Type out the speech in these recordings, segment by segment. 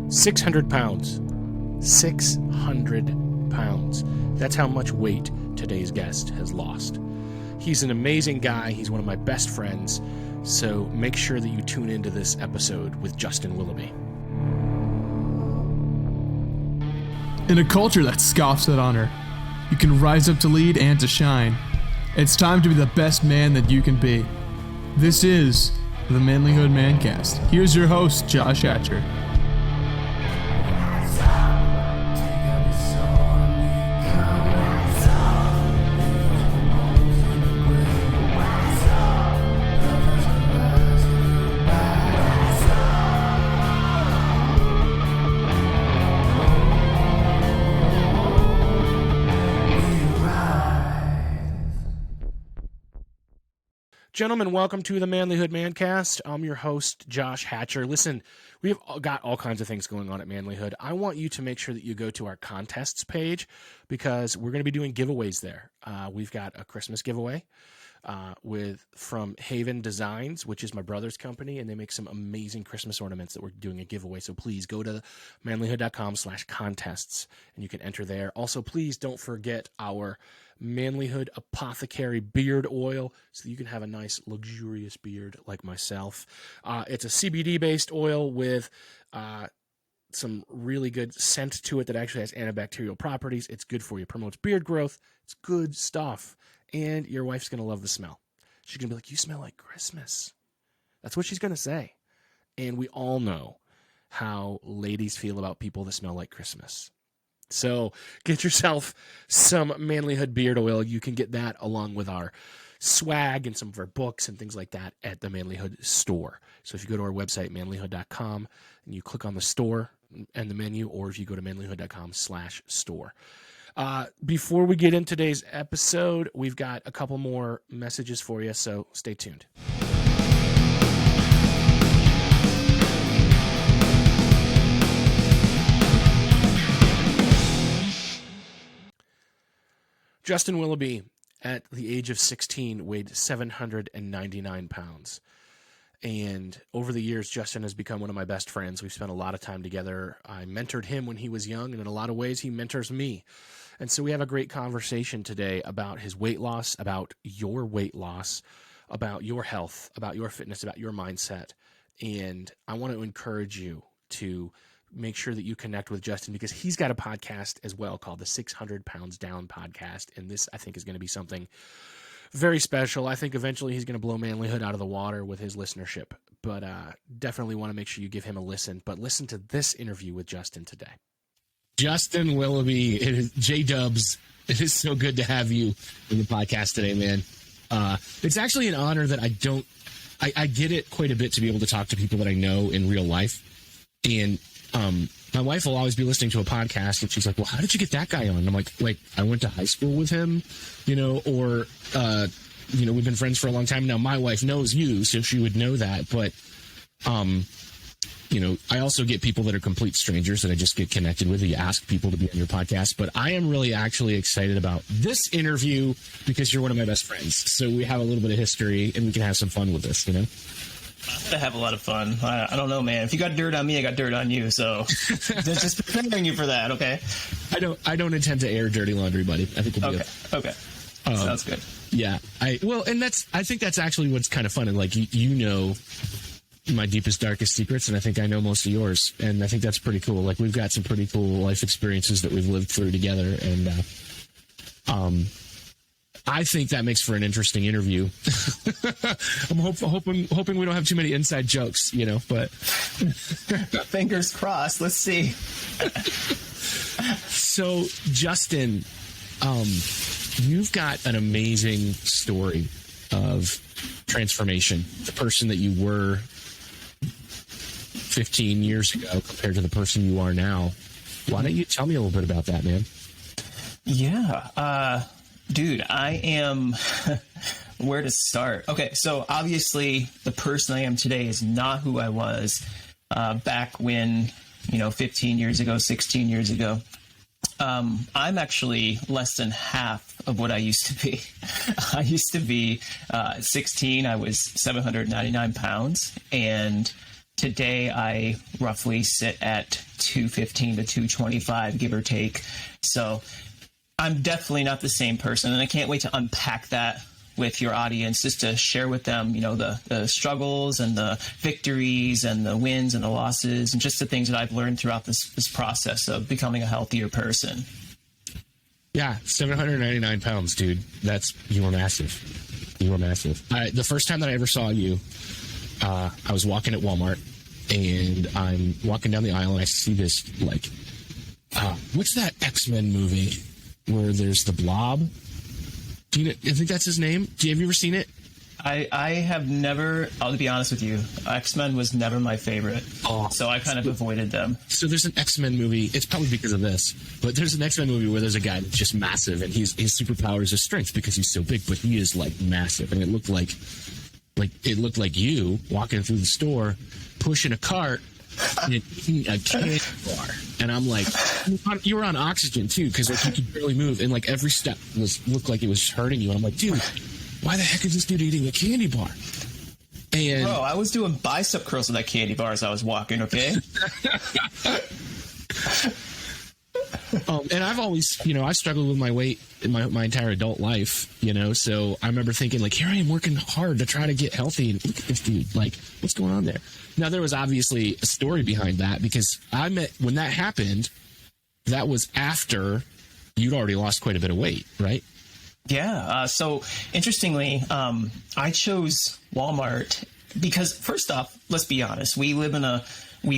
600 pounds. 600 pounds. That's how much weight today's guest has lost. He's an amazing guy. He's one of my best friends. So make sure that you tune into this episode with Justin Willoughby. In a culture that scoffs at honor, you can rise up to lead and to shine. It's time to be the best man that you can be. This is the Manlihood Mancast. Here's your host, Josh Hatcher. Gentlemen, welcome to the Manlihood Mancast. I'm your host, Josh Hatcher. Listen, we've got all kinds of things going on at Manlihood. I want you to make sure that you go to our contests page because we're going to be doing giveaways there. We've got a Christmas giveaway from Haven Designs, which is my brother's company, and they make some amazing Christmas ornaments that we're doing a giveaway. So please go to manlihood.com/contests and you can enter there. Also, please don't forget our Manlihood Apothecary beard oil so that you can have a nice luxurious beard like myself. It's a CBD based oil with some really good scent to it that actually has antibacterial properties. It's good for you, promotes beard growth. It's good stuff. And your wife's going to love the smell. She's going to be like, "You smell like Christmas." That's what she's going to say. And we all know how ladies feel about people that smell like Christmas. So get yourself some Manlihood beard oil. You can get that along with our swag and some of our books and things like that at the Manlihood store. So if you go to our website, manlihood.com, and you click on the store and the menu, or if you go to manlihood.com/store. Before we get into today's episode, we've got a couple more messages for you, so stay tuned. Justin Willoughby, at the age of 16, weighed 799 pounds. And over the years, Justin has become one of my best friends. We've spent a lot of time together. I mentored him when he was young, and in a lot of ways, he mentors me. And so we have a great conversation today about his weight loss, about your weight loss, about your health, about your fitness, about your mindset. And I want to encourage you to make sure that you connect with Justin because he's got a podcast as well called the 600 Pounds Down podcast. And this, I think, is going to be something very special. I think eventually he's going to blow Manlihood out of the water with his listenership, but definitely want to make sure you give him a listen. But listen to this interview with Justin today. Justin Willoughby, it is J-Dubs. It is so good to have you in the podcast today, man. It's actually an honor that I get it quite a bit to be able to talk to people that I know in real life. And my wife will always be listening to a podcast and she's like, "Well, how did you get that guy on?" And I'm like, I went to high school with him, or we've been friends for a long time now. My wife knows you, so she would know that. But, I also get people that are complete strangers that I just get connected with. You ask people to be on your podcast. But I am really actually excited about this interview because you're one of my best friends. So we have a little bit of history and we can have some fun with this, I have a lot of fun. I don't know, man. If you got dirt on me, I got dirt on you. So just preparing you for that, okay? I don't intend to air dirty laundry, buddy. I think we'll be good. Okay. Sounds good. Yeah. I think that's actually what's kind of fun. And like, you know my deepest, darkest secrets, and I think I know most of yours. And I think that's pretty cool. Like, we've got some pretty cool life experiences that we've lived through together. And I think that makes for an interesting interview. I'm hoping we don't have too many inside jokes, but fingers crossed. Let's see. So, Justin, you've got an amazing story of transformation. The person that you were 15 years ago compared to the person you are now. Why don't you tell me a little bit about that, man? Yeah. Dude, I am... Where to start? Okay, so obviously the person I am today is not who I was back when, 15 years ago, 16 years ago. I'm actually less than half of what I used to be. I used to be 16. I was 799 pounds. And today I roughly sit at 215 to 225, give or take. So I'm definitely not the same person, and I can't wait to unpack that with your audience, just to share with them, the struggles and the victories and the wins and the losses, and just the things that I've learned throughout this process of becoming a healthier person. Yeah, 799 pounds, dude. You were massive. You were massive. The first time that I ever saw you, I was walking at Walmart, and I'm walking down the aisle, and I see this, what's that X-Men movie where there's the Blob? Do you think that's his name? Have you ever seen it? I have never, I'll be honest with you, X-Men was never my favorite. Oh. So I kind of avoided them. So there's an X-Men movie, it's probably because of this, but there's an X-Men movie where there's a guy that's just massive, and his superpower is his strength because he's so big, but he is massive, and it looked like you walking through the store, pushing a cart, and eating a candy bar. And I'm like, you were on oxygen too, because you could barely move, and every step looked like it was hurting you. And I'm like, dude, why the heck is this dude eating a candy bar? And bro, I was doing bicep curls with that candy bar as I was walking. Okay. And I've always, I struggled with my weight in my entire adult life, so I remember thinking, here I am working hard to try to get healthy, and look at this dude, what's going on there? Now, there was obviously a story behind that, because when that happened, that was after you'd already lost quite a bit of weight, right? Yeah. So interestingly, I chose Walmart because, first off, let's be honest, when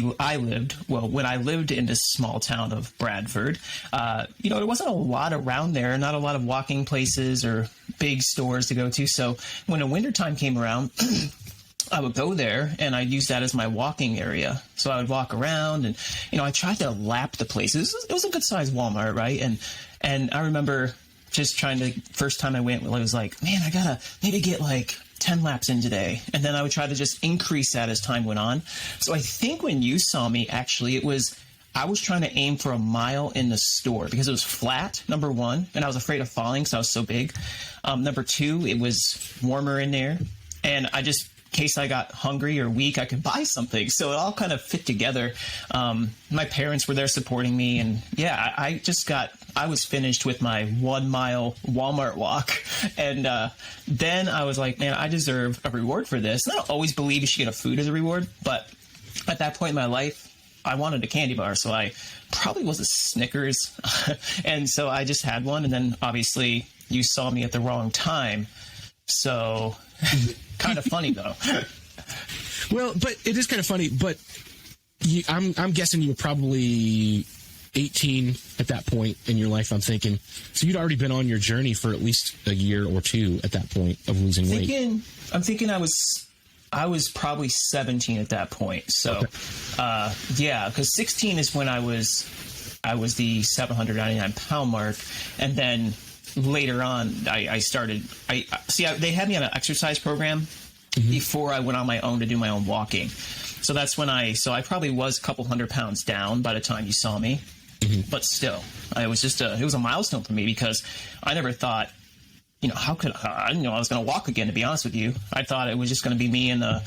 I lived in this small town of Bradford, there wasn't a lot around there, not a lot of walking places or big stores to go to. So when the wintertime came around, I would go there and I'd use that as my walking area. So I would walk around and, I tried to lap the places. It was a good sized Walmart, right? And I remember just first time I went, I was like, man, I gotta maybe get 10 laps in today. And then I would try to just increase that as time went on. So I think when you saw me, actually, I was trying to aim for a mile in the store because it was flat, number one, and I was afraid of falling because I was so big. Number two, it was warmer in there. And in case I got hungry or weak, I could buy something. So it all kind of fit together. My parents were there supporting me. And yeah, I was finished with my 1 mile Walmart walk. And then I was like, man, I deserve a reward for this. And I don't always believe you should get a food as a reward. But at that point in my life, I wanted a candy bar. So I probably was a Snickers. And so I just had one. And then obviously you saw me at the wrong time. So kind of funny, though. Well, but it is kind of funny. But I'm guessing you were probably 18 at that point in your life, I'm thinking. So you'd already been on your journey for at least a year or two at that point of losing weight. I'm thinking I was probably 17 at that point. So, okay. Yeah, because 16 is when I was the 799 pound mark. And then later on, I started, they had me on an exercise program before I went on my own to do my own walking. So that's when I probably was a couple 100 pounds down by the time you saw me. Mm-hmm. But still, it was a milestone for me because I never thought, I didn't know I was going to walk again, to be honest with you. I thought it was just going to be me in a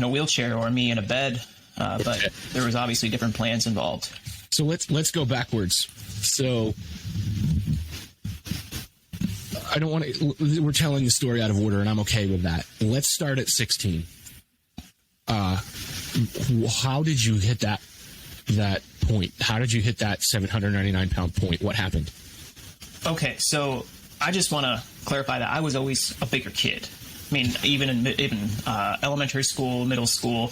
wheelchair or me in a bed. But there was obviously different plans involved. So let's go backwards. So I don't want to, we're telling the story out of order, and I'm okay with that. Let's start at 16. How did you hit that point? How did you hit that 799 pound point? What happened? Okay, so I just want to clarify that I was always a bigger kid. I mean, even in elementary school, middle school,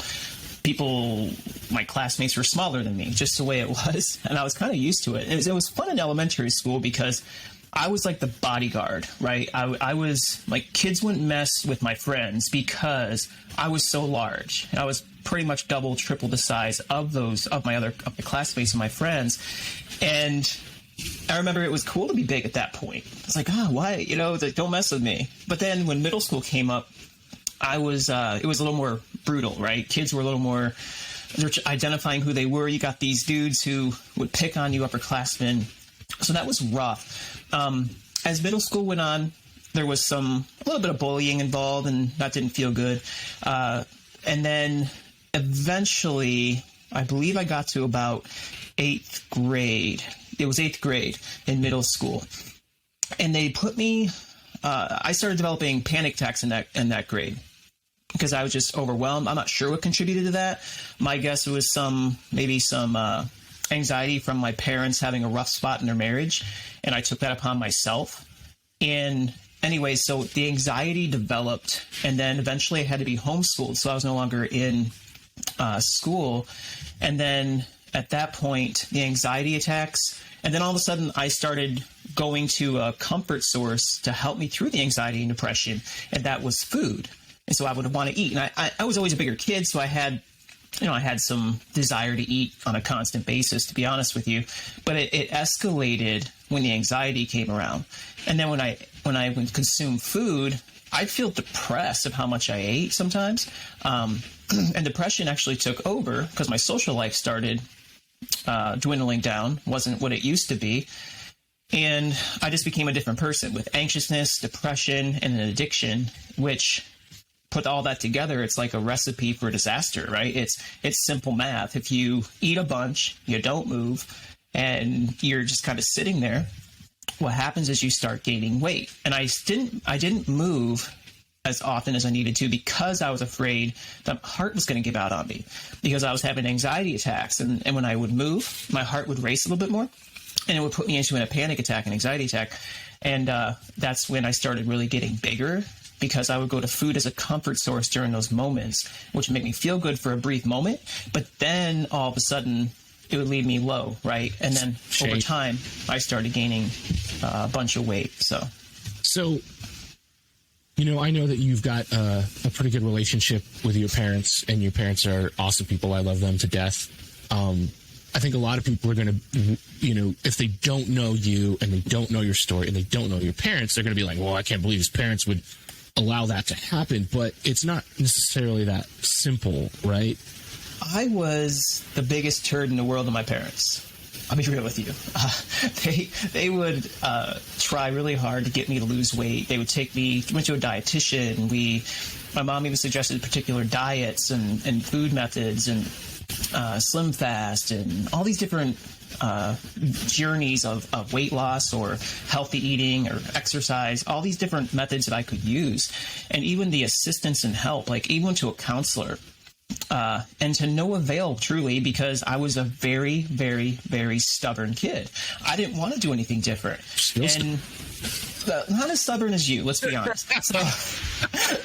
my classmates were smaller than me, just the way it was, and I was kind of used to it. It was fun in elementary school because I was like the bodyguard, right? I was like, kids wouldn't mess with my friends because I was so large. I was pretty much double, triple the size of my classmates and my friends. And I remember it was cool to be big at that point. It's like, why? Don't mess with me. But then when middle school came up, it was a little more brutal, right? Kids were a little more, they're identifying who they were. You got these dudes who would pick on you, upperclassmen. So that was rough. As middle school went on, there was a little bit of bullying involved, and that didn't feel good. And then eventually, I believe I got to about 8th grade. It was 8th grade in middle school. And they put me, I started developing panic attacks in that grade because I was just overwhelmed. I'm not sure what contributed to that. My guess was maybe some anxiety from my parents having a rough spot in their marriage. And I took that upon myself. And anyway, so the anxiety developed, and then eventually I had to be homeschooled. So I was no longer in school. And then at that point, the anxiety attacks, and then all of a sudden I started going to a comfort source to help me through the anxiety and depression, and that was food. And so I would want to eat. And I was always a bigger kid, so I had some desire to eat on a constant basis, to be honest with you. But it escalated when the anxiety came around. And then when I would consume food, I'd feel depressed of how much I ate sometimes. And depression actually took over because my social life started dwindling down, wasn't what it used to be. And I just became a different person with anxiousness, depression, and an addiction, which put all that together, it's like a recipe for disaster, right? It's simple math. If you eat a bunch, you don't move, and you're just kind of sitting there, what happens is you start gaining weight. And I didn't move as often as I needed to because I was afraid that my heart was going to give out on me because I was having anxiety attacks. And when I would move, my heart would race a little bit more, and it would put me into a panic attack, an anxiety attack. And that's when I started really getting bigger, because I would go to food as a comfort source during those moments, which would make me feel good for a brief moment. But then all of a sudden it would leave me low, right? And then over time, I started gaining a bunch of weight. So, I know that you've got a pretty good relationship with your parents, and your parents are awesome people. I love them to death. I think a lot of people are going to, if they don't know you and they don't know your story and they don't know your parents, they're going to be like, well, I can't believe his parents would allow that to happen. But it's not necessarily that simple, right? I was the biggest turd in the world to my parents. I'll be real with you. They would try really hard to get me to lose weight. They would went to a dietitian. My mom even suggested particular diets and food methods and Slim Fast and all these different journeys of weight loss or healthy eating or exercise, all these different methods that I could use. And even the assistance and help, like even to a counselor. And to no avail, truly, because I was a very, very, very stubborn kid. I didn't want to do anything different. And not as stubborn as you, let's be honest. So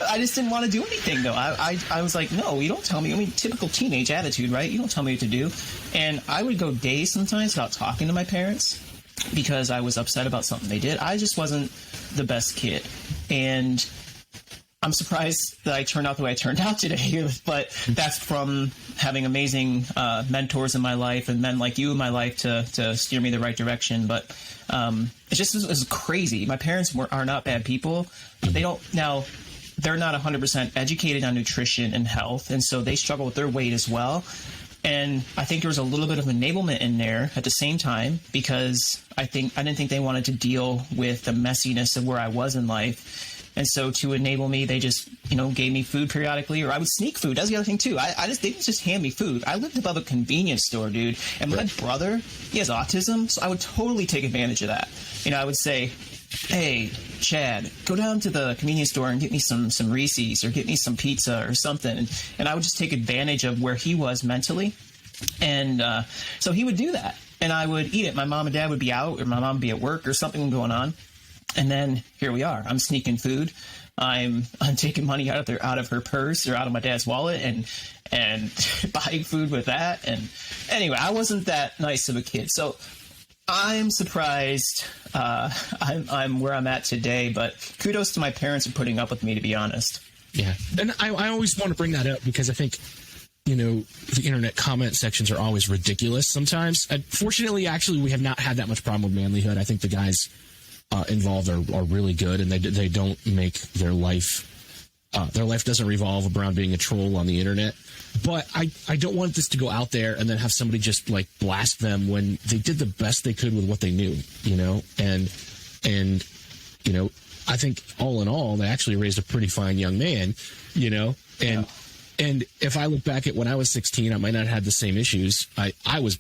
I just didn't want to do anything, though. I was like, no, you don't tell me. I mean, typical teenage attitude, right? You don't tell me what to do. And I would go days sometimes without talking to my parents because I was upset about something they did. I just wasn't the best kid. And I'm surprised that I turned out the way I turned out today, but that's from having amazing mentors in my life and men like you in my life to steer me the right direction. But it was crazy. My parents are not bad people. They're not 100% educated on nutrition and health, and so they struggle with their weight as well. And I think there was a little bit of enablement in there at the same time because I didn't think they wanted to deal with the messiness of where I was in life. And so to enable me, they just, gave me food periodically, or I would sneak food. That's the other thing too. They didn't just hand me food. I lived above a convenience store, dude. And my brother, he has autism, so I would totally take advantage of that. I would say, hey, Chad, go down to the convenience store and get me some Reese's or get me some pizza or something. And I would just take advantage of where he was mentally. And so he would do that. And I would eat it. My mom and dad would be out, or my mom would be at work or something going on. And then here we are. I'm sneaking food. I'm taking money out of her purse or out of my dad's wallet and buying food with that. And anyway, I wasn't that nice of a kid. So I'm surprised I'm where I'm at today. But kudos to my parents for putting up with me, to be honest. Yeah. And I always want to bring that up because I think, the internet comment sections are always ridiculous sometimes. Fortunately, actually, we have not had that much problem with Manlihood. I think the guys involved are really good, and they don't make their life doesn't revolve around being a troll on the internet. But I don't want this to go out there and then have somebody just like blast them when they did the best they could with what they knew, and I think all in all they actually raised a pretty fine young man, and And if I look back at when I was 16, I might not have had the same issues. I was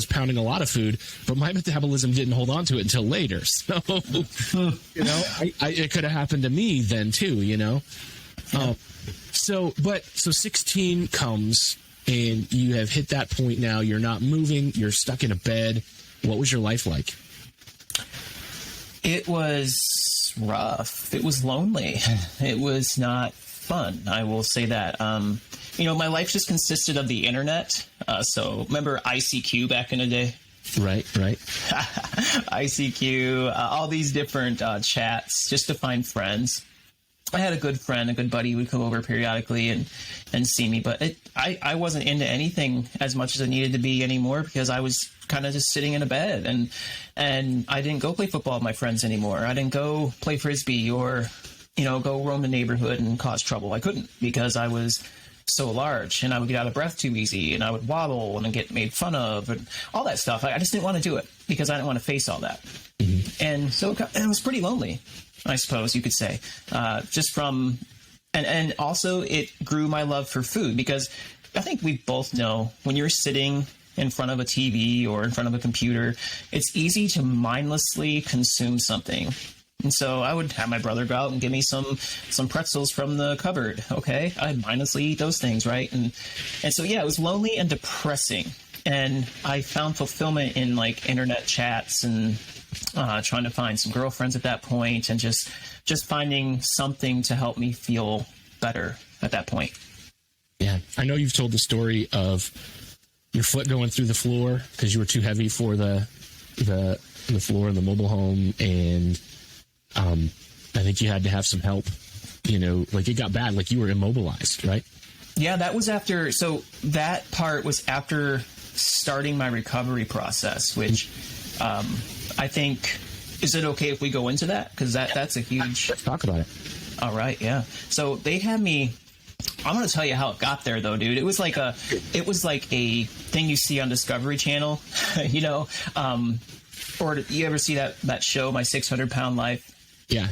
pounding a lot of food, but my metabolism didn't hold on to it until later. So, it could have happened to me then too, So 16 comes and you have hit that point now. You're not moving. You're stuck in a bed. What was your life like? It was rough. It was lonely. It was not fun. I will say that. My life just consisted of the internet. So remember ICQ back in the day? Right. ICQ, all these different chats just to find friends. I had a good friend, a good buddy who would come over periodically and see me, but I wasn't into anything as much as I needed to be anymore because I was kind of just sitting in a bed and I didn't go play football with my friends anymore. I didn't go play Frisbee or, go roam the neighborhood and cause trouble. I couldn't because I was so large and I would get out of breath too easy and I would wobble and get made fun of and all that stuff. I just didn't want to do it because I didn't want to face all that. Mm-hmm. And so it was pretty lonely, I suppose you could say, and also it grew my love for food because I think we both know when you're sitting in front of a TV or in front of a computer, it's easy to mindlessly consume something. And so I would have my brother go out and give me some pretzels from the cupboard. Okay. I'd mindlessly eat those things. Right. And so, yeah, it was lonely and depressing. And I found fulfillment in like internet chats and trying to find some girlfriends at that point and just finding something to help me feel better at that point. Yeah. I know you've told the story of your foot going through the floor because you were too heavy for the floor in the mobile home. And I think you had to have some help, like it got bad, like you were immobilized, right? Yeah, that was after. So that part was after starting my recovery process, which I think, is it okay if we go into that? Because that's a huge. Let's talk about it. All right. Yeah. So they had me. I'm going to tell you how it got there, though, dude. It was like a thing you see on Discovery Channel, or you ever see that show, My 600-Pound Life? Yeah.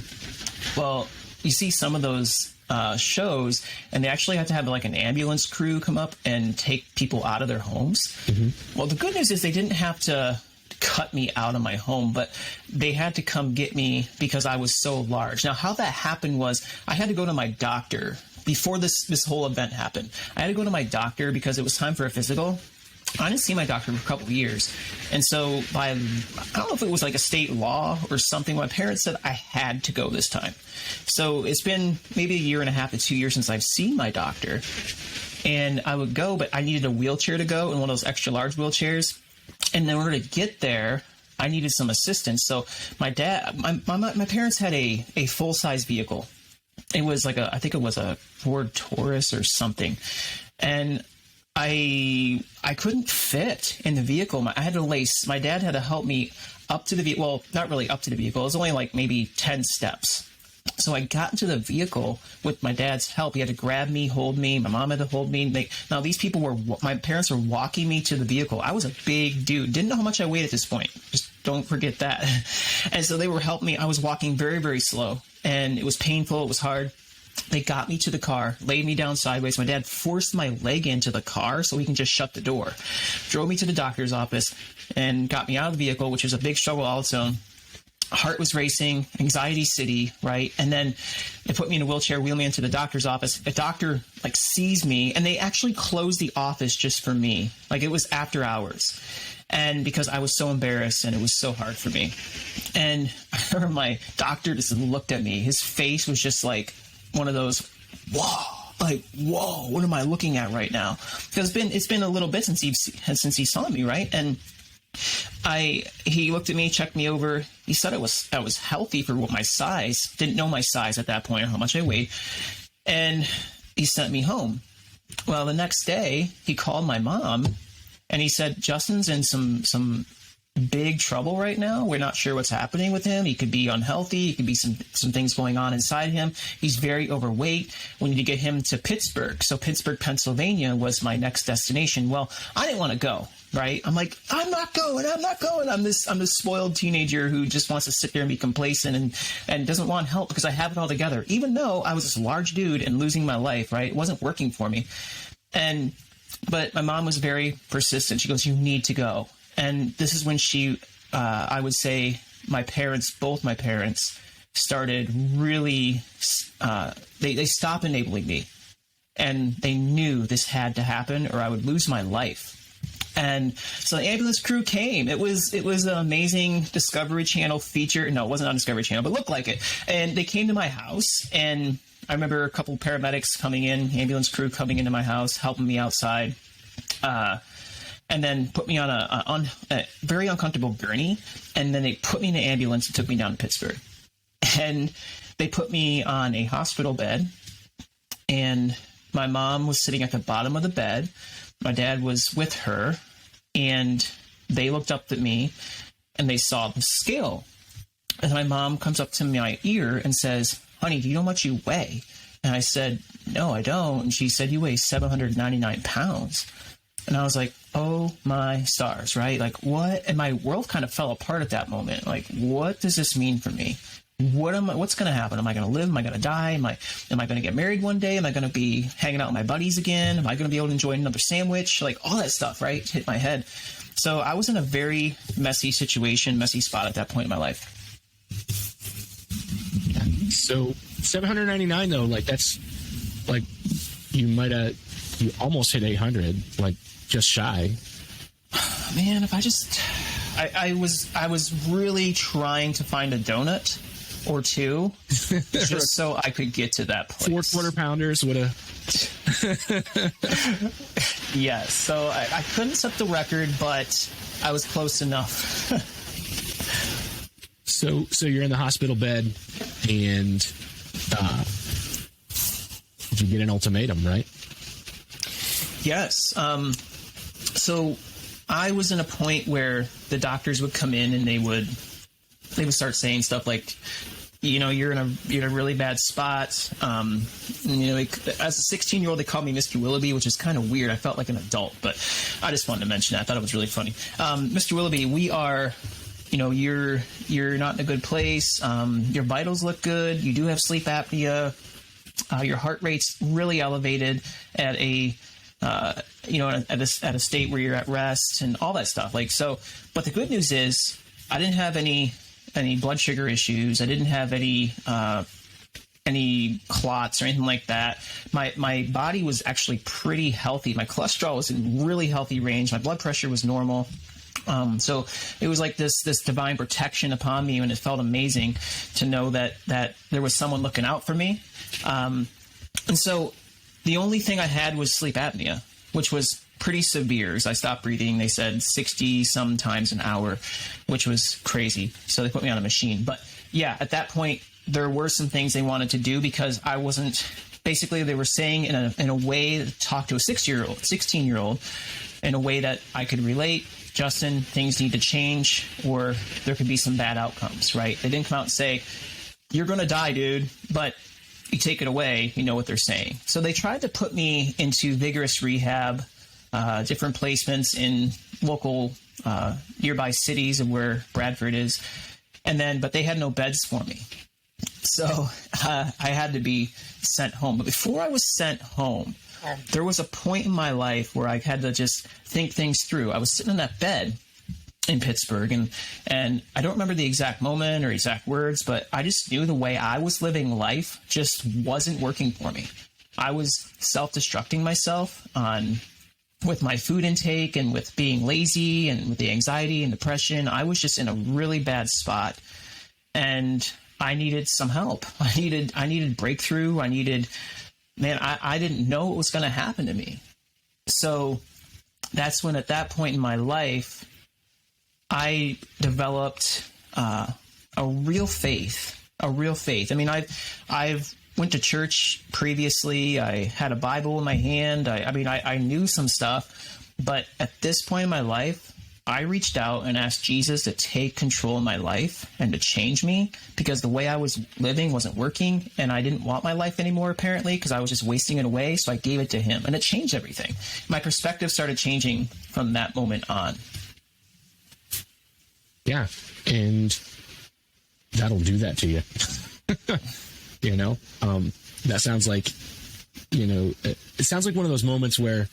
Well, you see some of those shows, and they actually have to have like an ambulance crew come up and take people out of their homes. Mm-hmm. Well, the good news is they didn't have to cut me out of my home, but they had to come get me because I was so large. Now, how that happened was I had to go to my doctor before this whole event happened. I had to go to my doctor because it was time for a physical. I didn't see my doctor for a couple of years. And so I don't know if it was like a state law or something, my parents said I had to go this time. So it's been maybe 1.5 to 2 years since I've seen my doctor. And I would go, but I needed a wheelchair to go in one of those extra large wheelchairs. And in order to get there, I needed some assistance. So my parents had a full-size vehicle. It was like I think it was a Ford Taurus or something. And I couldn't fit in the vehicle. My dad had to help me up to the vehicle. Well, not really up to the vehicle. It was only like maybe 10 steps. So I got into the vehicle with my dad's help. He had to grab me, hold me. My mom had to hold me. Now these people my parents were walking me to the vehicle. I was a big dude. Didn't know how much I weighed at this point. Just don't forget that. And so they were helping me. I was walking very, very slow and it was painful. It was hard. They got me to the car, laid me down sideways. My dad forced my leg into the car so he can just shut the door. Drove me to the doctor's office and got me out of the vehicle, which was a big struggle all its own. Heart was racing, anxiety city, right? And then they put me in a wheelchair, wheel me into the doctor's office. A doctor sees me, and they actually closed the office just for me. Like it was after hours. And because I was so embarrassed and it was so hard for me. And I remember my doctor just looked at me. His face was just like one of those, whoa, what am I looking at right now? Because it's been a little bit since he saw me, right? And he looked at me, checked me over. He said I was healthy for my size. Didn't know my size at that point or how much I weighed. And he sent me home. Well, the next day he called my mom and he said, Justin's in some big trouble right now. We're not sure what's happening with him. He could be unhealthy. He could be some things going on inside him. He's very overweight. We need to get him to Pittsburgh. So Pittsburgh, Pennsylvania was my next destination. Well, I didn't want to go, right? I'm like, I'm not going. I'm this spoiled teenager who just wants to sit there and be complacent and doesn't want help because I have it all together. Even though I was this large dude and losing my life, right? It wasn't working for me. But my mom was very persistent. She goes, you need to go. And this is when I would say both my parents started really, they stopped enabling me. And they knew this had to happen or I would lose my life. And so the ambulance crew came. It was an amazing Discovery Channel feature. No, it wasn't on Discovery Channel, but looked like it. And they came to my house, and I remember a couple paramedics coming in, ambulance crew coming into my house, helping me outside. And then put me on a very uncomfortable gurney. And then they put me in the ambulance and took me down to Pittsburgh. And they put me on a hospital bed. And my mom was sitting at the bottom of the bed. My dad was with her. And they looked up at me and they saw the scale. And my mom comes up to my ear and says, honey, do you know how much you weigh? And I said, no, I don't. And she said, you weigh 799 pounds. And I was like, oh my stars, right? Like, what? And my world kind of fell apart at that moment. Like, what does this mean for me? What's going to happen? Am I going to live? Am I going to die? Am I going to get married one day? Am I going to be hanging out with my buddies again? Am I going to be able to enjoy another sandwich? Like, all that stuff, right? Hit my head. So I was in a very messy situation, messy spot at that point in my life. So 799 though, like that's like you almost hit 800, like just shy. Man, if I was really trying to find a donut or two just so I could get to that place. 4 quarter pounders would have. Yes, so I couldn't set the record, but I was close enough. So you're in the hospital bed, and you get an ultimatum, right? Yes. So I was in a point where the doctors would come in and they would start saying stuff like, you're in a really bad spot. As a 16-year-old, they called me Mr. Willoughby, which is kind of weird. I felt like an adult, but I just wanted to mention that. I thought it was really funny. Mr. Willoughby, we are, you're not in a good place. Your vitals look good. You do have sleep apnea. Your heart rate's really elevated at at a state where you're at rest and all that stuff. But the good news is I didn't have any blood sugar issues. I didn't have any clots or anything like that. My body was actually pretty healthy. My cholesterol was in really healthy range. My blood pressure was normal. So it was like this divine protection upon me, and it felt amazing to know that there was someone looking out for me. And so the only thing I had was sleep apnea, which was pretty severe. As I stopped breathing, they said 60 some times an hour, which was crazy. So they put me on a machine. But yeah, at that point, there were some things they wanted to do because I wasn't. Basically, they were saying in a way to talk to a 16-year-old in a way that I could relate. Justin, things need to change, or there could be some bad outcomes, right? They didn't come out and say, you're going to die, dude, but you take it away, you know what they're saying. So they tried to put me into vigorous rehab, different placements in local nearby cities of where Bradford is, but they had no beds for me. So I had to be sent home. But before I was sent home, there was a point in my life where I had to just think things through. I was sitting in that bed in Pittsburgh, and I don't remember the exact moment or exact words, but I just knew the way I was living life just wasn't working for me. I was self-destructing myself with my food intake and with being lazy and with the anxiety and depression. I was just in a really bad spot, and I needed some help. I needed breakthrough. I didn't know what was going to happen to me. So that's when, at that point in my life, I developed a real faith. I mean, I've went to church previously. I had a Bible in my hand. I knew some stuff, but at this point in my life, I reached out and asked Jesus to take control of my life and to change me, because the way I was living wasn't working, and I didn't want my life anymore, apparently, because I was just wasting it away. So I gave it to him, and it changed everything. My perspective started changing from that moment on. Yeah, and that'll do that to you. You know, that sounds like, you know, it sounds like one of those moments where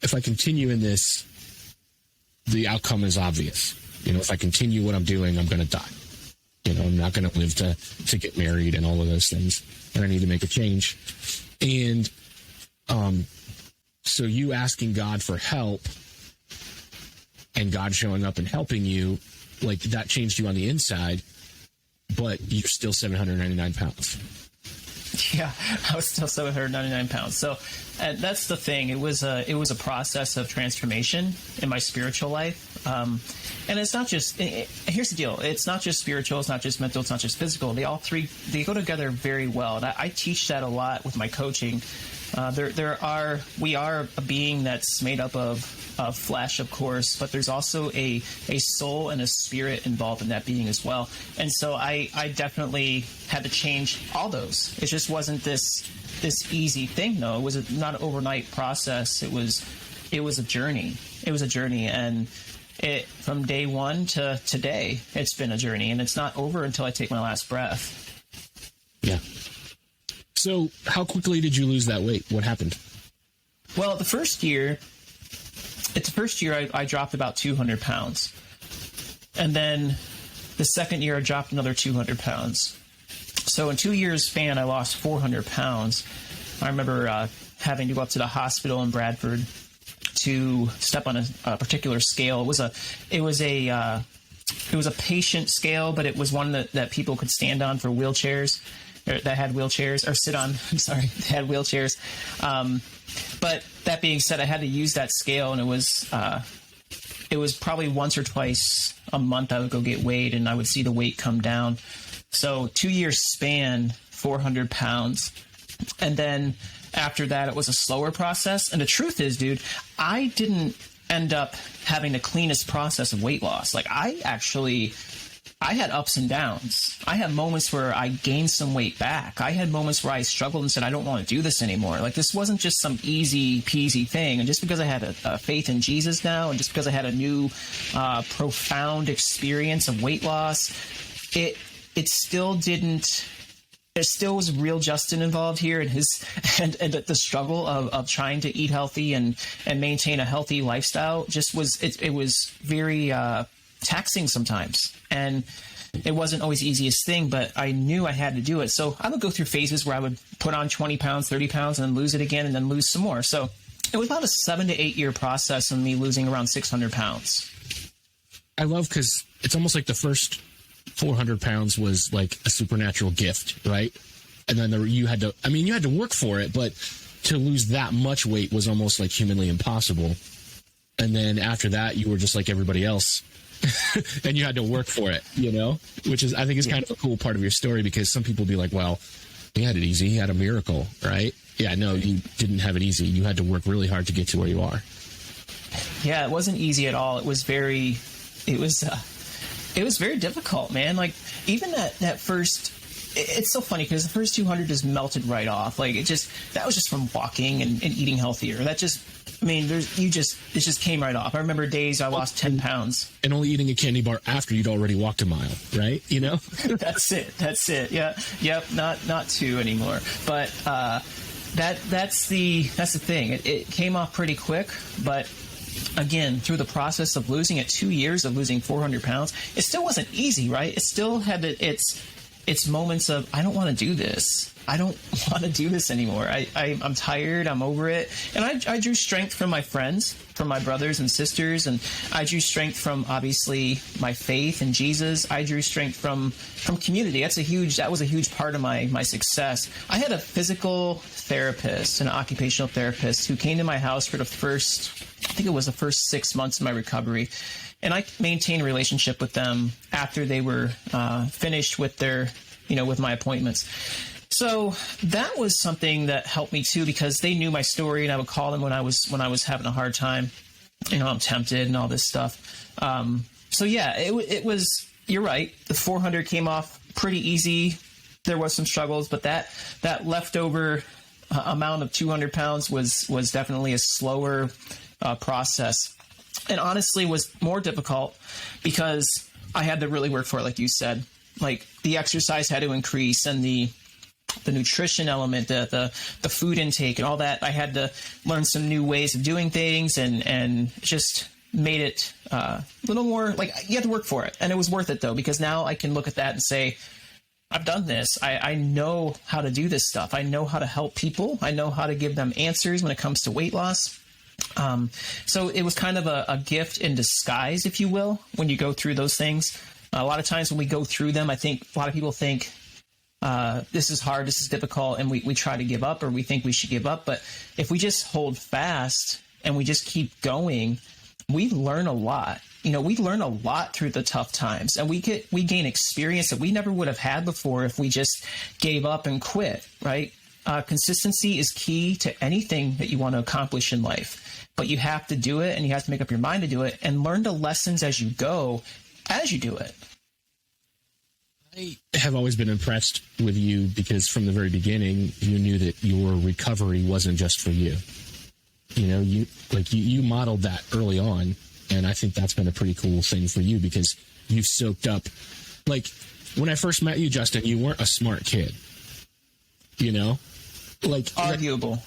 if I continue in this, the outcome is obvious. You know, if I continue what I'm doing, I'm going to die. You know, I'm not going to live to get married and all of those things. And I need to make a change. And so you asking God for help and God showing up and helping you, like, that changed you on the inside, but you're still 799 pounds. Yeah, I was still 799 pounds. So that's the thing. It was a process of transformation in my spiritual life. And it's not just, here's the deal. It's not just spiritual. It's not just mental. It's not just physical. They go together very well. And I teach that a lot with my coaching. We are a being that's made up of flesh, of course, but there's also a soul and a spirit involved in that being as well. And so I definitely had to change all those. It just wasn't this easy thing, though. It was not an overnight process. It was a journey. It was a journey, and from day one to today, it's been a journey, and it's not over until I take my last breath. Yeah. So how quickly did you lose that weight? What happened? Well, the first year I dropped about 200 pounds. And then the second year I dropped another 200 pounds. So in 2 years span, I lost 400 pounds. I remember having to go up to the hospital in Bradford to step on a particular scale. It was a patient scale, but it was one that people could stand on for wheelchairs. That had wheelchairs, or sit on. I'm sorry, they had wheelchairs. But that being said, I had to use that scale, and it was probably once or twice a month I would go get weighed, and I would see the weight come down. So 2 years span, 400 pounds. And then after that, it was a slower process. And the truth is, dude, I didn't end up having the cleanest process of weight loss. Like, I had ups and downs. I had moments where I gained some weight back. I had moments where I struggled and said, I don't want to do this anymore. Like, this wasn't just some easy peasy thing. And just because I had a faith in Jesus now, and just because I had a new profound experience of weight loss, it still didn't. There still was real Justin involved here, and the struggle of trying to eat healthy and maintain a healthy lifestyle. Just it was very taxing sometimes, and it wasn't always the easiest thing, but I knew I had to do it. So I would go through phases where I would put on 20 pounds, 30 pounds, and then lose it again, and then lose some more. So it was about a 7 to 8 year process of me losing around 600 pounds. I love, because it's almost like the first 400 pounds was like a supernatural gift, right? And then you had to work for it, but to lose that much weight was almost like humanly impossible. And then after that, you were just like everybody else. And you had to work for it, you know, which is, I think, is kind of a cool part of your story, because some people be like, well, he had it easy. He had a miracle, right? Yeah, no, you didn't have it easy. You had to work really hard to get to where you are. Yeah, it wasn't easy at all. It was very difficult, man. Like, even that first, it's so funny because the first 200 just melted right off. Like, that was just from walking and eating healthier. That just, I mean, it just came right off. I remember days I lost 10 pounds. And only eating a candy bar after you'd already walked a mile, right? You know? That's it. Yeah. Yep. Not 2 anymore. But that's the thing. It came off pretty quick, but again, through the process of losing it, 2 years of losing 400 pounds, it still wasn't easy, right? It still had its moments of, I don't want to do this. I don't want to do this anymore. I'm tired. I'm over it. And I drew strength from my friends, from my brothers and sisters, and I drew strength from, obviously, my faith in Jesus. I drew strength from community. That was a huge part of my success. I had a physical therapist, an occupational therapist, who came to my house for the first 6 months of my recovery. And I maintained a relationship with them after they were finished with with my appointments. So that was something that helped me too, because they knew my story, and I would call them when I was having a hard time. I'm tempted and all this stuff. So yeah, it was, you're right. The 400 came off pretty easy. There was some struggles, but that leftover amount of 200 pounds was definitely a slower process, and honestly was more difficult because I had to really work for it, like you said. Like the exercise had to increase, and the nutrition element, the food intake and all that. I had to learn some new ways of doing things, and just made it a little more like you had to work for it. And it was worth it though, because now I can look at that and say, I've done this. I know how to do this stuff. I know how to help people. I know how to give them answers when it comes to weight loss. So it was kind of a gift in disguise, if you will, when you go through those things. A lot of times when we go through them, I think a lot of people think, this is hard, this is difficult, and we try to give up, or we think we should give up. But if we just hold fast and we just keep going, we learn a lot. We learn a lot through the tough times, and we gain experience that we never would have had before if we just gave up and quit, right? Consistency is key to anything that you want to accomplish in life, but you have to do it, and you have to make up your mind to do it and learn the lessons as you go, as you do it. I have always been impressed with you because from the very beginning, you knew that your recovery wasn't just for you. You modeled that early on. And I think that's been a pretty cool thing for you because you've soaked up. Like when I first met you, Justin, you weren't a smart kid. Arguable.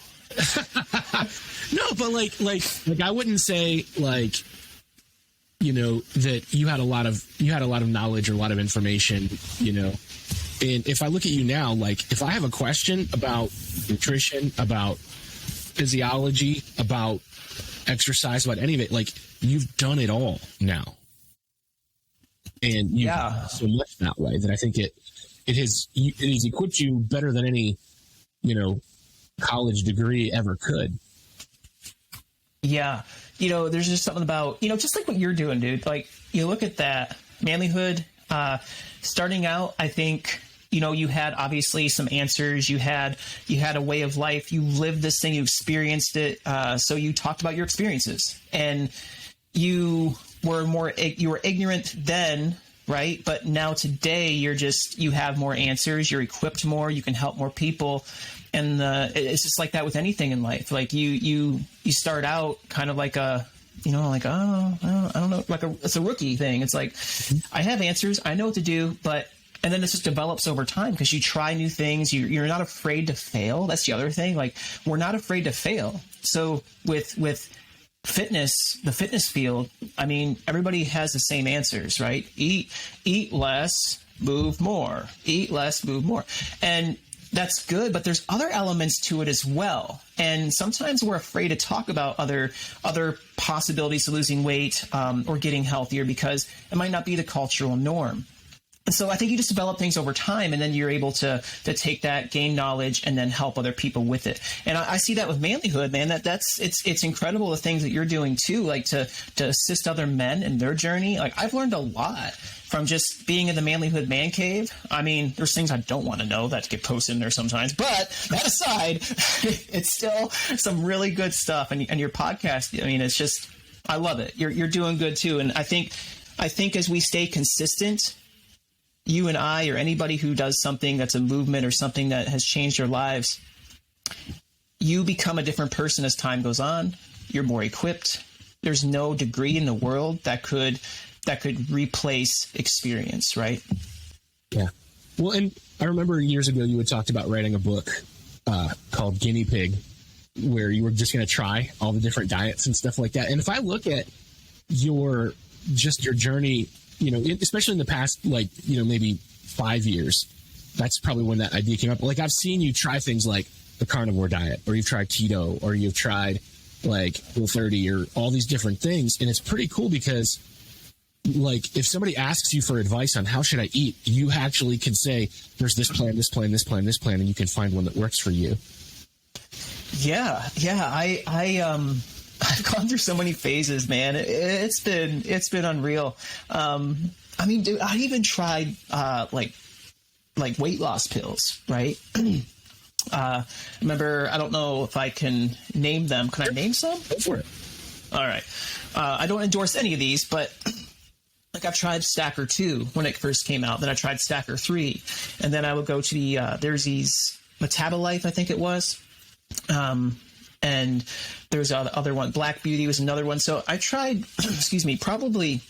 No, but like I wouldn't say that you had a lot of knowledge or a lot of information. And if I look at you now, like if I have a question about nutrition, about physiology, about exercise, about any of it, like you've done it all now, and you've done so much that way that I think it has equipped you better than any college degree ever could. There's just something about just like what you're doing, dude. Like you look at that Manlihood starting out, I think you had obviously some answers. You had a way of life. You lived this thing. You experienced it. So you talked about your experiences, and you were ignorant then, right? But now today you have more answers. You're equipped more. You can help more people. And it's just like that with anything in life. Like you start out kind of like I don't know, it's a rookie thing. It's like, I have answers. I know what to do, and then it just develops over time because you try new things. You're not afraid to fail. That's the other thing. Like we're not afraid to fail. So with fitness, the fitness field, I mean, everybody has the same answers, right? Eat less, move more. Eat less, move more. And that's good, but there's other elements to it as well. And sometimes we're afraid to talk about other possibilities of losing weight or getting healthier because it might not be the cultural norm. And so I think you just develop things over time, and then you're able to take that, gain knowledge, and then help other people with it. And I see that with Manlihood, man. It's incredible the things that you're doing too, like to assist other men in their journey. Like I've learned a lot from just being in the Manlihood man cave. I mean, there's things I don't want to know that get posted in there sometimes, but that aside, it's still some really good stuff. And your podcast, I mean, it's just, I love it. You're doing good too. And I think as we stay consistent, you and I, or anybody who does something that's a movement or something that has changed their lives, you become a different person as time goes on. You're more equipped. There's no degree in the world that could replace experience, right? Yeah. Well, and I remember years ago you had talked about writing a book called Guinea Pig, where you were just going to try all the different diets and stuff like that. And if I look at your journey, especially in the past, maybe 5 years, that's probably when that idea came up. Like I've seen you try things like the carnivore diet, or you've tried keto, or you've tried like Whole30, or all these different things. And it's pretty cool because like if somebody asks you for advice on how should I eat, you actually can say, there's this plan, this plan, this plan, this plan, and you can find one that works for you. Yeah. I've gone through so many phases, man. It's been unreal. I mean, dude, I even tried like weight loss pills, right? Remember, I don't know if I can name them. Can I name some? Go for it. All right. I don't endorse any of these, but like I've tried Stacker 2 when it first came out. Then I tried Stacker 3. And then I would go to the, there's these Metabolife, I think it was. And there's other one. Black Beauty was another one. So I tried, excuse me, probably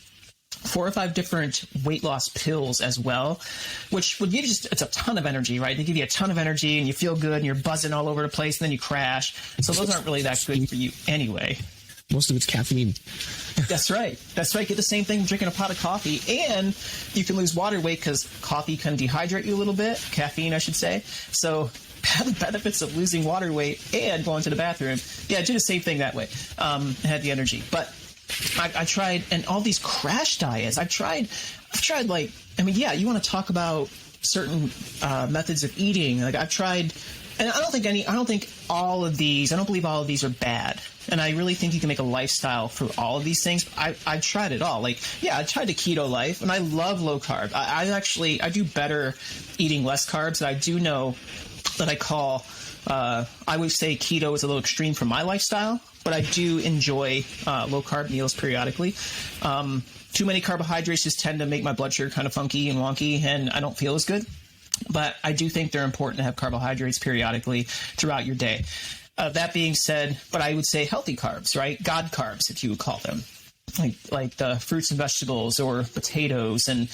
4 or 5 different weight loss pills as well, which would give you it's a ton of energy, right? They give you a ton of energy and you feel good and you're buzzing all over the place and then you crash. So those aren't really that good for you anyway. Most of it's caffeine. That's right. That's right. Get the same thing from drinking a pot of coffee. And you can lose water weight because coffee can dehydrate you a little bit. Caffeine, I should say. So the benefits of losing water weight and going to the bathroom. Yeah, do the same thing that way. Had the energy. But I tried, and all these crash diets. I've tried like, I mean, yeah, you want to talk about certain methods of eating. Like I've tried, and I don't believe all of these are bad. And I really think you can make a lifestyle for all of these things. I've tried it all. Like, yeah, I tried the keto life, and I love low carb. I do better eating less carbs. I do know that I would say keto is a little extreme for my lifestyle, but I do enjoy low carb meals periodically. Too many carbohydrates just tend to make my blood sugar kind of funky and wonky, and I don't feel as good. But I do think they're important to have carbohydrates periodically throughout your day. That being said, but I would say healthy carbs, right? God carbs, if you would call them, like the fruits and vegetables or potatoes and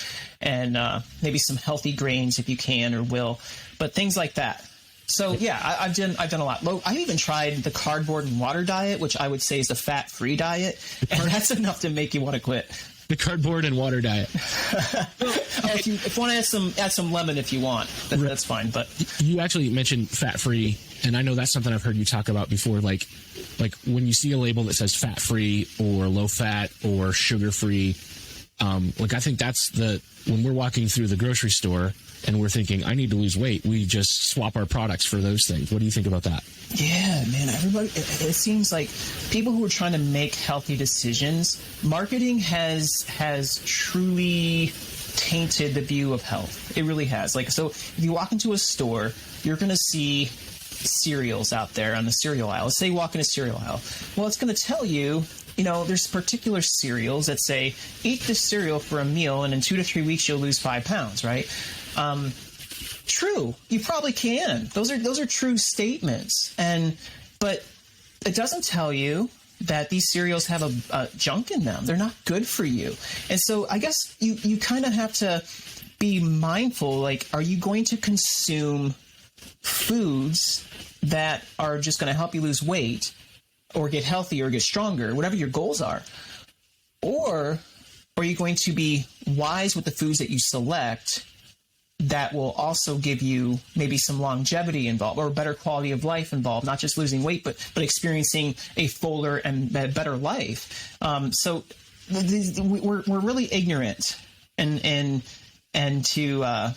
maybe some healthy grains if you can or will, but things like that. So yeah, I've done a lot. I've even tried the cardboard and water diet, which I would say is a fat-free diet, and that's enough to make you want to quit. The cardboard and water diet. If you want to add some lemon if you want, that's fine. But you actually mentioned fat-free, and I know that's something I've heard you talk about before. Like when you see a label that says fat-free or low-fat or sugar-free, like I think that's when we're walking through the grocery store and we're thinking, I need to lose weight, we just swap our products for those things. What do you think about that? Yeah, man, everybody, it seems like people who are trying to make healthy decisions, marketing has truly tainted the view of health. It really has. Like, so if you walk into a store, you're going to see cereals out there on the cereal aisle. Let's say you walk in a cereal aisle. Well, it's going to tell you, there's particular cereals that say, eat this cereal for a meal, and in 2 to 3 weeks, you'll lose 5 pounds, right? True. You probably can. Those are true statements. But it doesn't tell you that these cereals have a junk in them. They're not good for you. And so I guess you kind of have to be mindful. Like, are you going to consume foods that are just going to help you lose weight or get healthy or get stronger, whatever your goals are? Or are you going to be wise with the foods that you select that will also give you maybe some longevity involved or better quality of life involved, not just losing weight, but experiencing a fuller and better life. So we're really ignorant and to the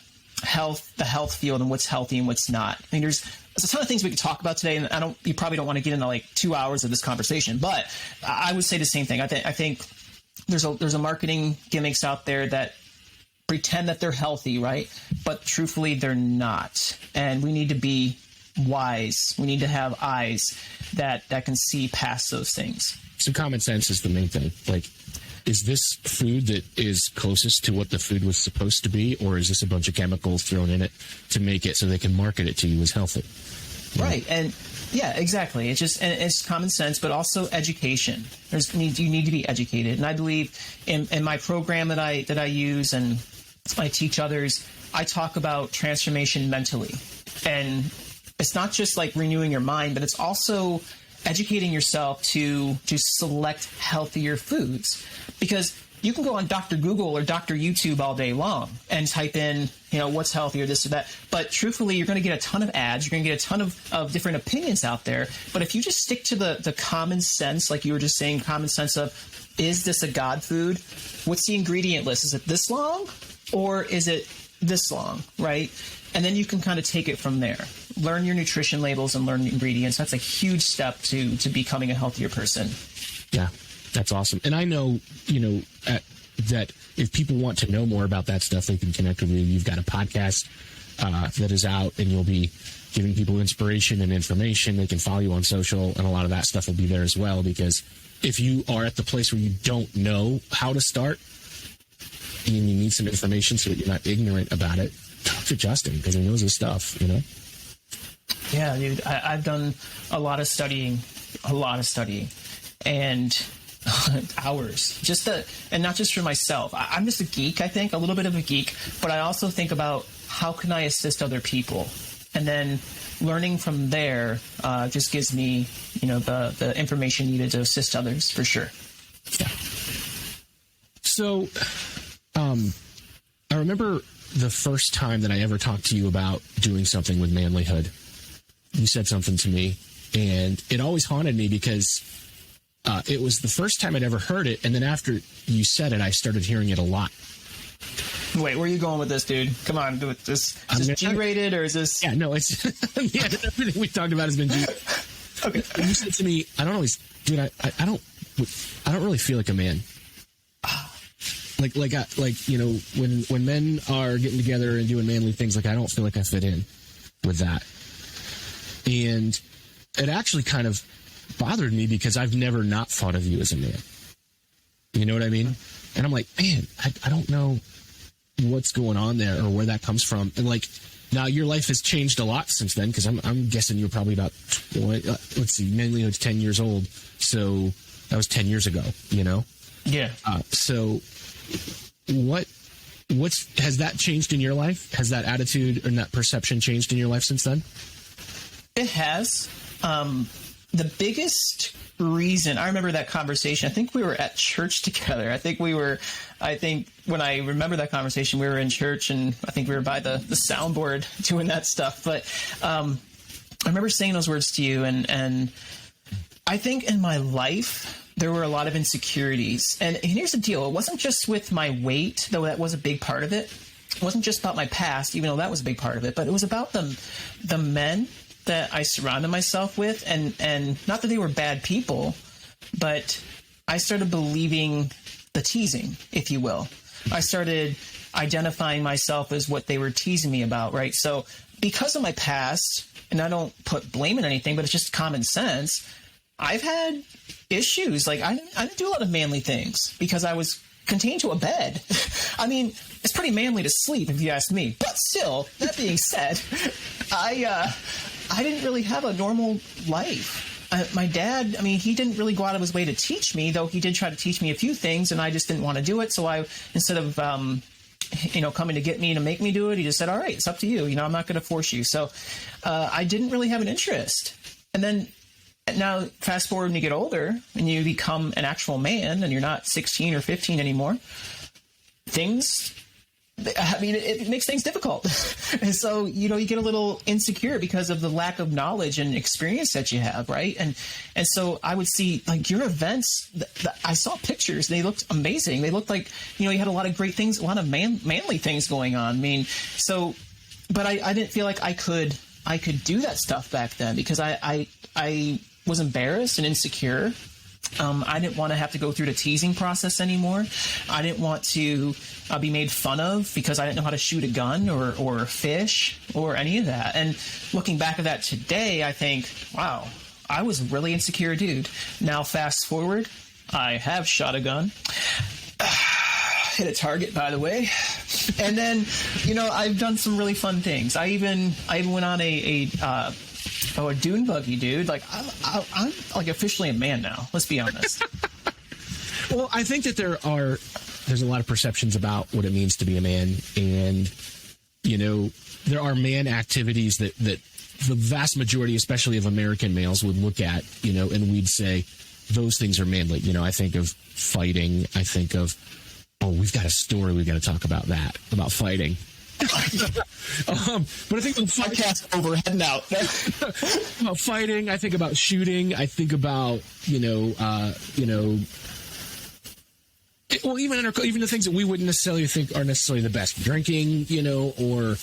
health field and what's healthy and what's not. I mean, there's a ton of things we could talk about today, and you probably don't want to get into like 2 hours of this conversation, but I would say the same thing. I think there's a marketing gimmicks out there that pretend that they're healthy, right? But truthfully, they're not. And we need to be wise. We need to have eyes that can see past those things. So common sense is the main thing. Like, is this food that is closest to what the food was supposed to be, or is this a bunch of chemicals thrown in it to make it so they can market it to you as healthy? Right. And yeah, exactly. It's common sense, but also education. You need to be educated. And I believe in my program that I use and I teach others, I talk about transformation mentally. And it's not just like renewing your mind, but it's also educating yourself to select healthier foods. Because you can go on Dr. Google or Dr. YouTube all day long and type in, what's healthy or this or that. But truthfully, you're going to get a ton of ads. You're going to get a ton of different opinions out there. But if you just stick to the common sense, like you were just saying, common sense of, is this a God food? What's the ingredient list? Is it this long or is it this long, right? And then you can kind of take it from there. Learn your nutrition labels and learn the ingredients. That's a huge step to becoming a healthier person. Yeah, that's awesome. And I know, that if people want to know more about that stuff, they can connect with you. You've got a podcast that is out, and you'll be giving people inspiration and information. They can follow you on social, and a lot of that stuff will be there as well, because if you are at the place where you don't know how to start and you need some information so that you're not ignorant about it, talk to Justin, because he knows his stuff, you know? Yeah, dude, I've done a lot of studying, and hours, and not just for myself. I'm just a geek, I think, a little bit of a geek, but I also think about how can I assist other people? And then learning from there just gives me, the information needed to assist others, for sure. Yeah. So, I remember the first time that I ever talked to you about doing something with Manlihood. You said something to me, and it always haunted me because it was the first time I'd ever heard it, and then after you said it, I started hearing it a lot. Wait, where are you going with this, dude? Come on, do it. Is this G-rated, or is this... Yeah, no, it's... yeah, everything we've talked about has been G-rated. Okay. And you said to me, I don't always... Dude, I don't really feel like a man. When men are getting together and doing manly things, I don't feel like I fit in with that. And it actually kind of bothered me because I've never not thought of you as a man. You know what I mean? And I'm like, man, I don't know what's going on there or where that comes from. And now your life has changed a lot since then, because I'm guessing you're probably about, let's see, Manlihood's 10 years old. So that was 10 years ago, you know? Yeah. So has that changed in your life? Has that attitude and that perception changed in your life since then? It has. The biggest reason, I remember that conversation, I think we were at church together. I think when I remember that conversation, we were in church, and I think we were by the soundboard doing that stuff. But I remember saying those words to you, and I think in my life, there were a lot of insecurities. And here's the deal. It wasn't just with my weight, though that was a big part of it. It wasn't just about my past, even though that was a big part of it. But it was about the men that I surrounded myself with, and not that they were bad people, but I started believing the teasing, if you will. I started identifying myself as what they were teasing me about, right? So because of my past, and I don't put blame in anything, but it's just common sense, I've had issues. I didn't do a lot of manly things because I was contained to a bed. I mean, it's pretty manly to sleep, if you ask me. But still, that being said, I didn't really have a normal life. My dad, he didn't really go out of his way to teach me, though he did try to teach me a few things, and I just didn't want to do it. So instead of, coming to get me to make me do it, he just said, all right, it's up to you. I'm not going to force you. So I didn't really have an interest. And then now fast forward when you get older and you become an actual man and you're not 16 or 15 anymore, it makes things difficult. And so, you get a little insecure because of the lack of knowledge and experience that you have, right? And so I would see, your events, I saw pictures, they looked amazing. They looked like, you had a lot of great things, a lot of manly things going on. But I didn't feel like I could do that stuff back then because I was embarrassed and insecure. I didn't want to have to go through the teasing process anymore. I didn't want to be made fun of because I didn't know how to shoot a gun or fish or any of that. And looking back at that today, I think, wow, I was a really insecure dude. Now fast forward, I have shot a gun. Hit a target, by the way. And then, I've done some really fun things. I even went on a dune buggy, dude. I'm officially a man now. Let's be honest. Well, I think that there's a lot of perceptions about what it means to be a man, and there are man activities that the vast majority, especially of American males, would look at, and we'd say those things are manly. I think of fighting. I think of, we've got a story we've got to talk about fighting. But I think the podcast over, heading out. About fighting, I think about shooting, I think about even the things that we wouldn't necessarily think are necessarily the best, drinking, or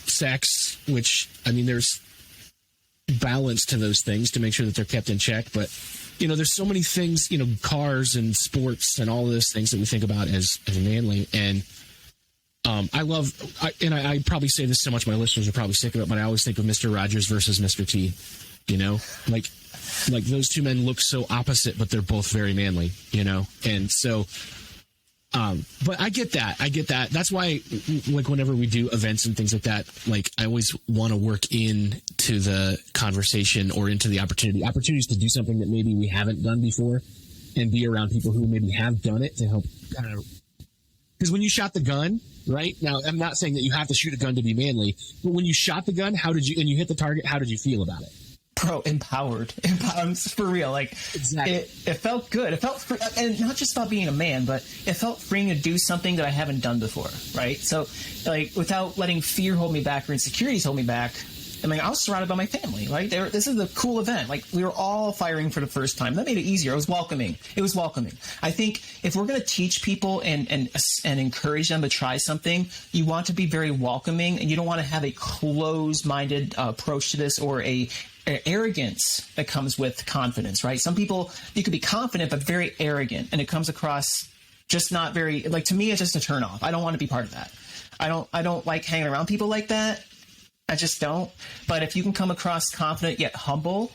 sex, which there's balance to those things to make sure that they're kept in check. But there's so many things, cars and sports and all of those things that we think about as manly. And I probably say this so much, my listeners are probably sick of it, but I always think of Mr. Rogers versus Mr. T, you know, like those two men look so opposite, but they're both very manly, you know? And so, but I get that. That's why, like, whenever we do events and things like that, like, I always want to work into the conversation or into the opportunities to do something that maybe we haven't done before, and be around people who maybe have done it to help kind of, because when you shot the gun, right now, I'm not saying that you have to shoot a gun to be manly, but when you shot the gun, and you hit the target, how did you feel about it? Bro, empowered for real. Like, exactly. It felt good. It felt free, and not just about being a man, but it felt freeing to do something that I haven't done before, right? So, like, without letting fear hold me back or insecurities hold me back, I mean, I was surrounded by my family, right? This is a cool event. Like, we were all firing for the first time. That made it easier. It was welcoming. I think if we're going to teach people and encourage them to try something, you want to be very welcoming, and you don't want to have a closed-minded approach to this, or a arrogance that comes with confidence, right? Some people, you could be confident but very arrogant, and it comes across just not very, like, to me, it's just a turn off. I don't want to be part of that. I don't like hanging around people like that. I just don't. But if you can come across confident yet humble,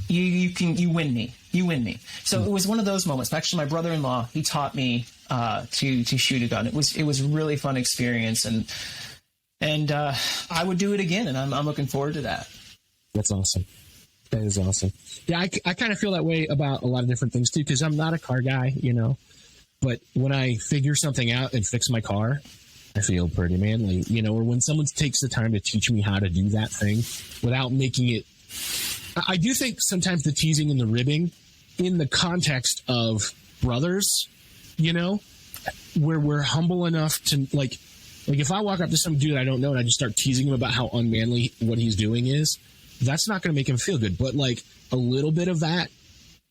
you win me. You win me. So it was one of those moments. Actually, my brother-in-law, he taught me to shoot a gun. It was a really fun experience, and I would do it again, and I'm looking forward to that. That's awesome. That is awesome. Yeah, I kind of feel that way about a lot of different things too, because I'm not a car guy, you know. But when I figure something out and fix my car, I feel pretty manly, you know, or when someone takes the time to teach me how to do that thing without making it. I do think sometimes the teasing and the ribbing in the context of brothers, you know, where we're humble enough to like if I walk up to some dude I don't know and I just start teasing him about how unmanly what he's doing is, that's not going to make him feel good. But like a little bit of that,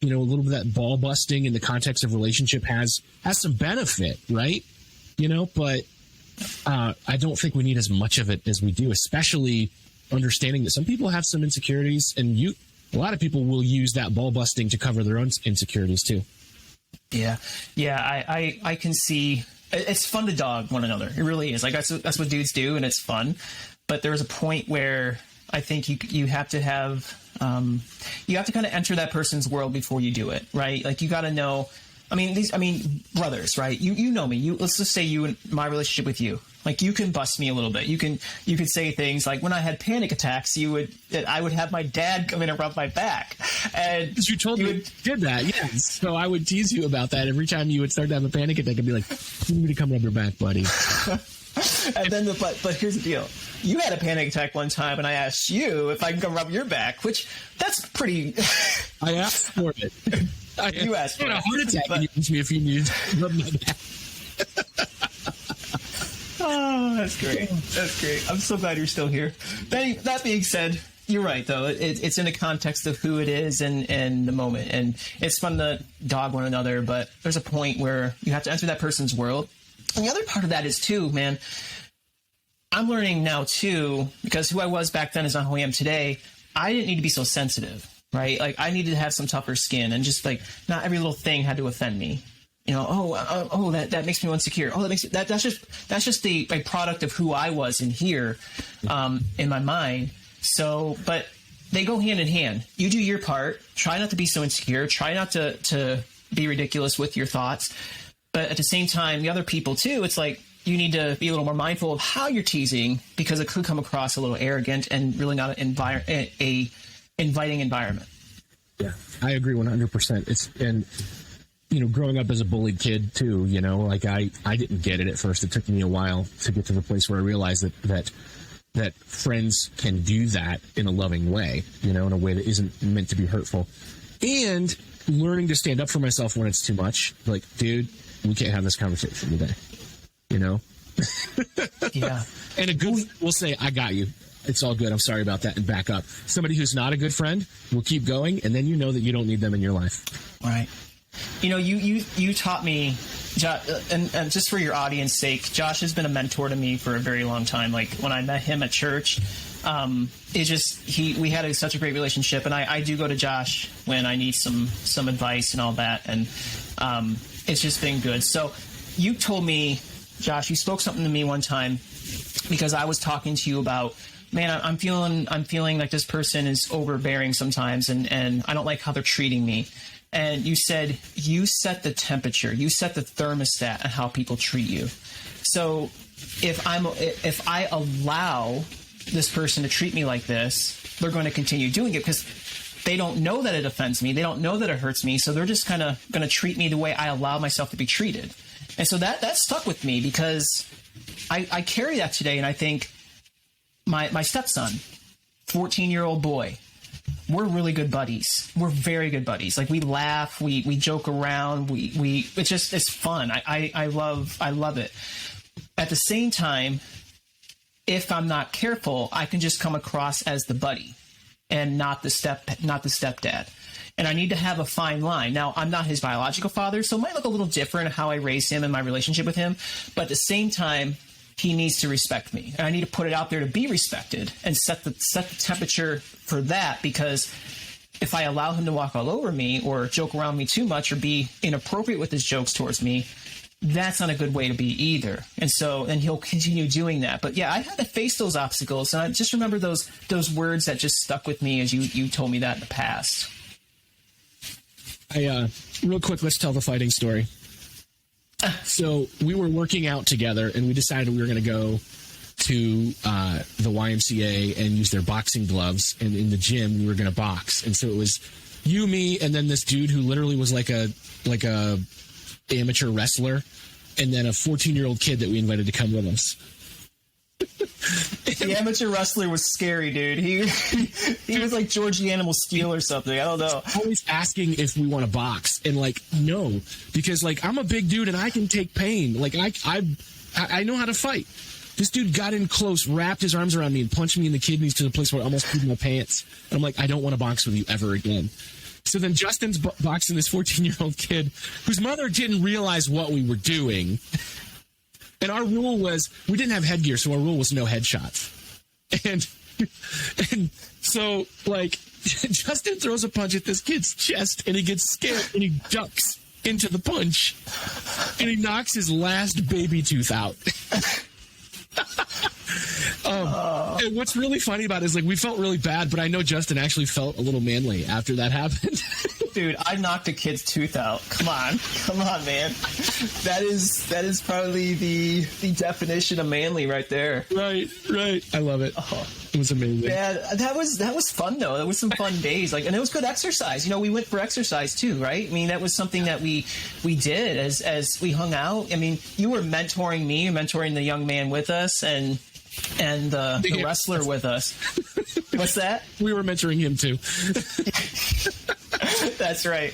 you know, a little bit of that ball busting in the context of relationship has some benefit, right? You know, but I don't think we need as much of it as we do, especially understanding that some people have some insecurities, and a lot of people will use that ball busting to cover their own insecurities too. Yeah. I can see it's fun to dog one another. It really is. Like that's what dudes do, and it's fun. But there's a point where I think you have to have you have to kind of enter that person's world before you do it, right? Like you got to know. I mean, brothers, right? You know me. Let's just say you and my relationship with you. Like you can bust me a little bit. You could say things like when I had panic attacks, I would have my dad come in and rub my back. And because you told me you did that, yes. So I would tease you about that every time you would start to have a panic attack. I'd be like, "You need me to come rub your back, buddy." And then, but here's the deal. You had a panic attack one time, and I asked you if I can come rub your back, which that's pretty. I asked for it. You asked for a heart attack, and you asked me if you needed to rub my back. Oh, that's great. That's great. I'm so glad you're still here. That being said, you're right, though. It's in the context of who it is and the moment. And it's fun to dog one another, but there's a point where you have to enter that person's world. And the other part of that is, too, man, I'm learning now, too, because who I was back then is not who I am today. I didn't need to be so sensitive, right? Like, I needed to have some tougher skin, and just, like, not every little thing had to offend me. You know, that makes me insecure. Oh, that's just a product of who I was in here, in my mind. So, but they go hand in hand. You do your part. Try not to be so insecure. Try not to be ridiculous with your thoughts. But at the same time, the other people too, it's like you need to be a little more mindful of how you're teasing, because it could come across a little arrogant and really not a inviting environment. Yeah, I agree 100%. You know, growing up as a bullied kid too, you know, like I didn't get it at first. It took me a while to get to the place where I realized that friends can do that in a loving way, you know, in a way that isn't meant to be hurtful. And learning to stand up for myself when it's too much. Like, dude, we can't have this conversation today, you know? Yeah. And a good will say, I got you. It's all good. I'm sorry about that, and back up. Somebody who's not a good friend will keep going, and then you know that you don't need them in your life. All right. You know, you taught me, and just for your audience sake, Josh has been a mentor to me for a very long time. Like when I met him at church, we had such a great relationship, and I do go to Josh when I need some advice and all that, and it's just been good. So you told me Josh, you spoke something to me one time because I was talking to you about, man, I'm feeling like this person is overbearing sometimes, and I don't like how they're treating me. And you said you set the temperature, you set the thermostat on how people treat you. So if I allow this person to treat me like this, they're going to continue doing it because they don't know that it offends me. They don't know that it hurts me. So they're just kind of going to treat me the way I allow myself to be treated. And so that stuck with me because I carry that today. And I think my stepson, 14-year-old boy, we're really good buddies. We're very good buddies. Like, we laugh, we joke around, it's fun. I love it. At the same time, if I'm not careful, I can just come across as the buddy and not the stepdad. And I need to have a fine line. Now, I'm not his biological father, so it might look a little different in how I raised him and my relationship with him. But at the same time, he needs to respect me. And I need to put it out there to be respected and set the temperature for that, because if I allow him to walk all over me or joke around me too much or be inappropriate with his jokes towards me, that's not a good way to be either. And he'll continue doing that. But yeah, I had to face those obstacles. And I just remember those words that just stuck with me as you told me that in the past. Real quick, let's tell the fighting story. So we were working out together, and we decided we were going to go to the YMCA and use their boxing gloves. And in the gym, we were going to box. And so it was you, me, and then this dude who literally was like a amateur wrestler, and then a 14-year-old kid that we invited to come with us. The amateur wrestler was scary, dude. He was like George the Animal Steel or something. I don't know. Always asking if we want to box, and like, no, because like, I'm a big dude and I can take pain. Like, I know how to fight. This dude got in close, wrapped his arms around me, and punched me in the kidneys to the place where I almost peed my pants. And I'm like, I don't want to box with you ever again. So then Justin's boxing this 14-year-old kid whose mother didn't realize what we were doing. And our rule was, we didn't have headgear, so our rule was no headshots. And so, like, Justin throws a punch at this kid's chest, and he gets scared, and he ducks into the punch, and he knocks his last baby tooth out. And what's really funny about it is, like, we felt really bad, but I know Justin actually felt a little manly after that happened. Dude, I knocked a kid's tooth out. Come on, man. That is probably the definition of manly right there. Right. I love it. Oh, it was amazing. Yeah, that was fun though. That was some fun days. Like, and it was good exercise. You know, we went for exercise too, right? I mean, that was something that we did as we hung out. I mean, you were mentoring me, mentoring the young man with us, and the wrestler with us. What's that? We were mentoring him too. That's right.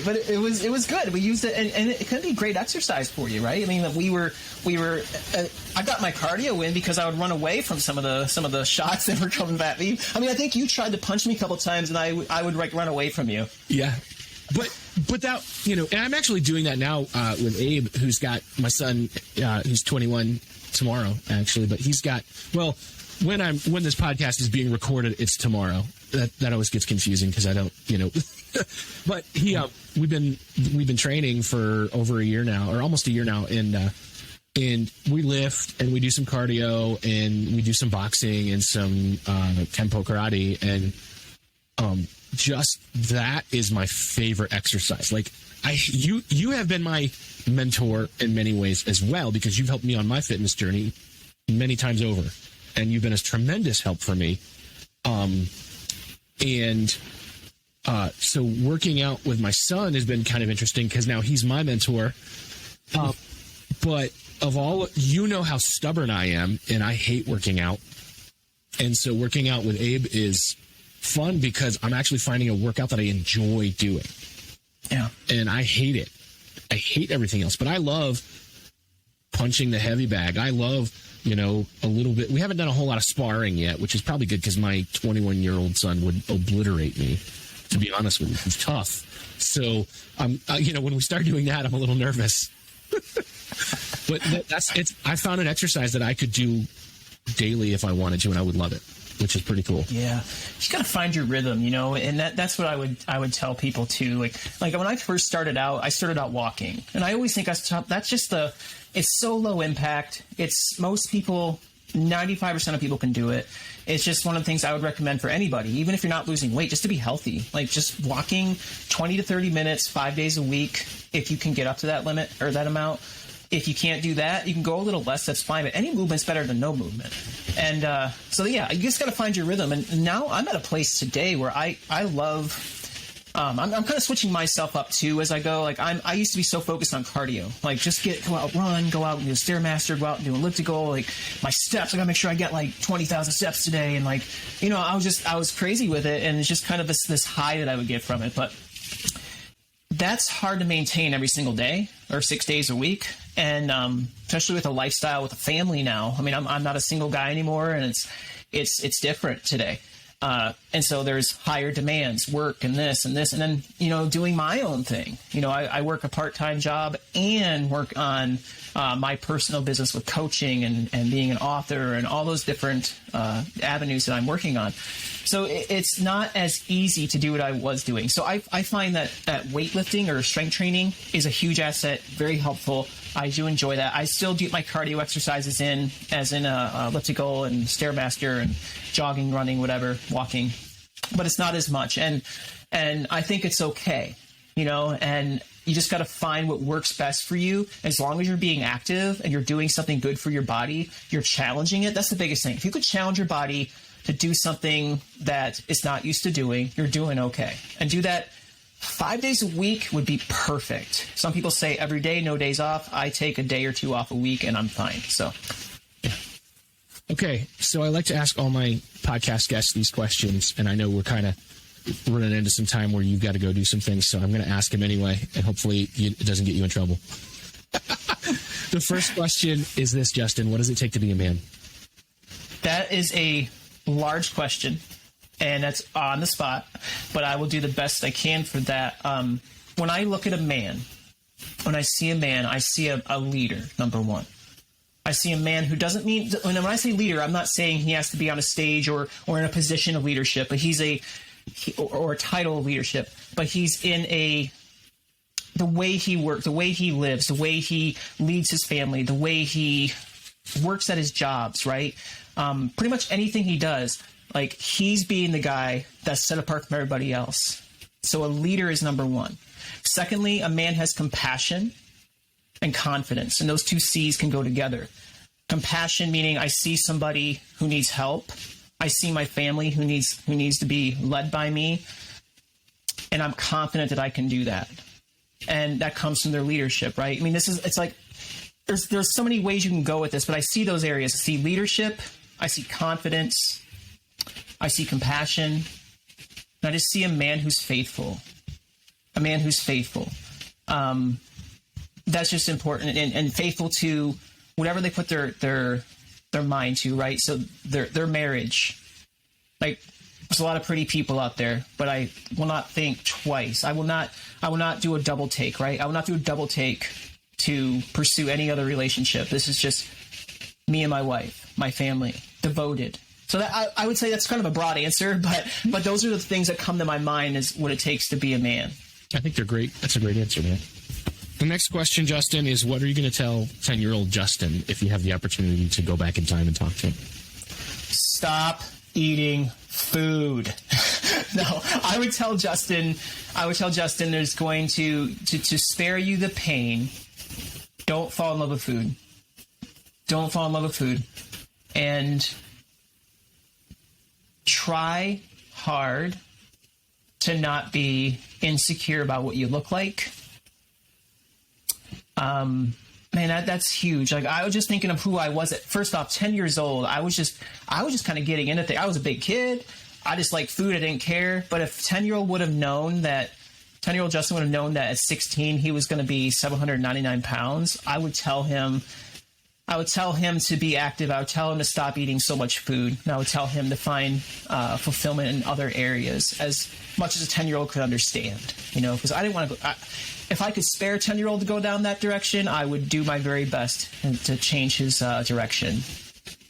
But it was good. We used it, and it could be great exercise for you, right? I mean, we were. I got my cardio in because I would run away from some of the shots that were coming at me. I mean, I think you tried to punch me a couple times, and I would like run away from you. Yeah, but that, you know, and I'm actually doing that now with Abe, who's got my son, who's 21 tomorrow, actually. But he's got, well, when this podcast is being recorded, it's tomorrow. That always gets confusing because I don't, you know. But we've been training for over a year now, or almost a year now, and we lift and we do some cardio and we do some boxing and some Kenpo karate, and just that is my favorite exercise. Like, you have been my mentor in many ways as well, because you've helped me on my fitness journey many times over, and you've been a tremendous help for me. So working out with my son has been kind of interesting because now he's my mentor. But of all, you know how stubborn I am, and I hate working out. And so working out with Abe is fun because I'm actually finding a workout that I enjoy doing. Yeah. And I hate it. I hate everything else, but I love punching the heavy bag. I love, you know, a little bit. We haven't done a whole lot of sparring yet, which is probably good because my 21-year-old son would obliterate me, to be honest with you. He's tough. So, you know, when we start doing that, I'm a little nervous. But I found an exercise that I could do daily if I wanted to, and I would love it. which is pretty cool. Yeah, you just gotta find your rhythm, and that's what I would tell people too. Like when I first started out, I started out walking, and I always think that's just it's so low impact. It's most people, 95% of people can do it. It's just one of the things I would recommend for anybody, even if you're not losing weight, just to be healthy. Like just walking 20 to 30 minutes, 5 days a week, if you can get up to that limit or that amount. If you can't do that, you can go a little less. That's fine. But any movement's better than no movement. And so, yeah, you just got to find your rhythm. And now I'm at a place today where I love. I'm kind of switching myself up too as I go. Like I used to be so focused on cardio. Like just go out, run, go out and do a Stairmaster, go out and do elliptical. Like my steps, I gotta make sure I get like 20,000 steps today. And like, I was crazy with it, and it's just kind of this high that I would get from it. But that's hard to maintain every single day or 6 days a week. And especially with a lifestyle with a family now. I mean, I'm not a single guy anymore, and it's different today. And so there's higher demands, work and this, and then, doing my own thing. I work a part-time job and work on my personal business with coaching and being an author and all those different avenues that I'm working on. So it's not as easy to do what I was doing. So I find that weightlifting or strength training is a huge asset, very helpful. I do enjoy that. I still do my cardio exercises as in elliptical and Stairmaster and jogging, running, whatever, walking, but it's not as much. And I think it's okay, and you just got to find what works best for you. As long as you're being active and you're doing something good for your body, you're challenging it. That's the biggest thing. If you could challenge your body to do something that it's not used to doing, you're doing okay. And do that 5 days a week would be perfect. Some people say every day, no days off. I take a day or two off a week and I'm fine. So, yeah. Okay. So I like to ask all my podcast guests these questions, and I know we're kind of running into some time where you've got to go do some things. So I'm going to ask them anyway, and hopefully it doesn't get you in trouble. The first question is this, Justin. What does it take to be a man? That is a large question. And that's on the spot, but I will do the best I can for that. When I look at a man, when I see a man, I see a leader, number one. I see a man who doesn't mean, when I say leader, I'm not saying he has to be on a stage or in a position of leadership, but or a title of leadership, but he's in the way he works, the way he lives, the way he leads his family, the way he works at his jobs, right? Pretty much anything he does. Like, he's being the guy that's set apart from everybody else. So a leader is number one. Secondly, a man has compassion and confidence, and those two C's can go together. Compassion meaning I see somebody who needs help. I see my family who needs to be led by me, and I'm confident that I can do that. And that comes from their leadership, right? I mean, it's like there's so many ways you can go with this, but I see those areas. I see leadership, I see confidence, I see compassion, and I just see a man who's faithful. A man who's faithful. That's just important, and faithful to whatever they put their mind to, right? So their marriage. Like, there's a lot of pretty people out there, but I will not think twice. I will not do a double take, right? I will not do a double take to pursue any other relationship. This is just me and my wife, my family, devoted. So that I would say that's kind of a broad answer, but those are the things that come to my mind as what it takes to be a man. I think they're great. That's a great answer, man. The next question, Justin, is what are you going to tell 10-year-old Justin if you have the opportunity to go back in time and talk to him? Stop eating food. No, I would tell Justin there's going to spare you the pain. Don't fall in love with food. Don't fall in love with food. And try hard to not be insecure about what you look like. Man, that's huge. Like, I was just thinking of who I was at first off, 10 years old. I was just kind of getting into things. I was a big kid. I just liked food. I didn't care. But if 10-year-old would have known that, 10-year-old Justin would have known that at 16 he was going to be 799 pounds, I would tell him to be active. I would tell him to stop eating so much food. And I would tell him to find fulfillment in other areas as much as a 10-year-old could understand, because I didn't want to go. If I could spare a 10-year-old to go down that direction, I would do my very best to change his direction.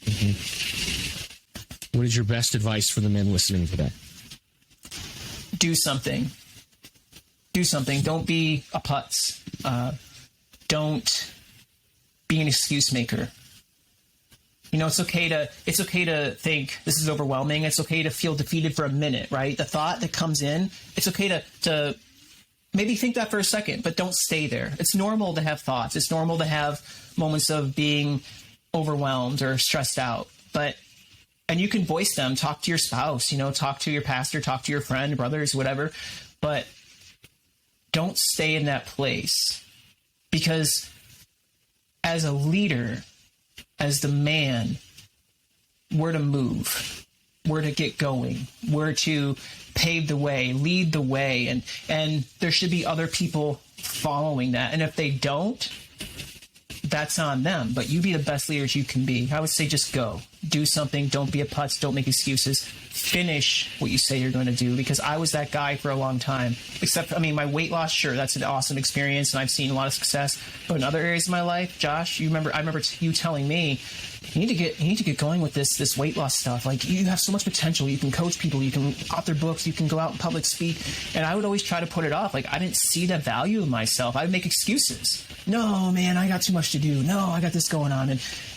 Mm-hmm. What is your best advice for the men listening today? Do something. Do something. Don't be a putz. Don't be an excuse maker. You know, it's okay to think this is overwhelming. It's okay to feel defeated for a minute, right? The thought that comes in, it's okay to maybe think that for a second, but don't stay there. It's normal to have thoughts. It's normal to have moments of being overwhelmed or stressed out, and you can voice them, talk to your spouse, you know, talk to your pastor, talk to your friend, brothers, whatever, but don't stay in that place, because as a leader, as the man, we're to move, we're to get going, we're to pave the way, lead the way, and there should be other people following that. And if they don't, that's on them. But you be the best leaders you can be. I would say just go. Do something. Don't be a putz. Don't make excuses. Finish what you say you're going to do, because I was that guy for a long time. Except, I mean, my weight loss, sure, that's an awesome experience, and I've seen a lot of success. But in other areas of my life, Josh, I remember you telling me, you need to get going with this weight loss stuff. Like, you have so much potential. You can coach people. You can author books. You can go out in public speak. And I would always try to put it off. Like, I didn't see the value of myself. I would make excuses. No, man, I got too much to do. No, I got this going on.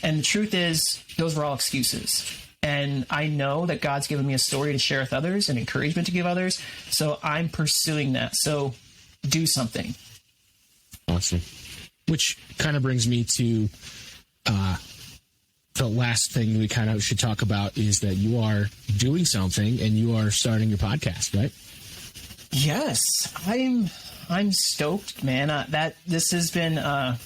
And the truth is, those were all excuses. And I know that God's given me a story to share with others and encouragement to give others. So I'm pursuing that. So do something. Awesome. Which kind of brings me to the last thing we kind of should talk about is that you are doing something and you are starting your podcast, right? Yes, I'm stoked, man. This has been a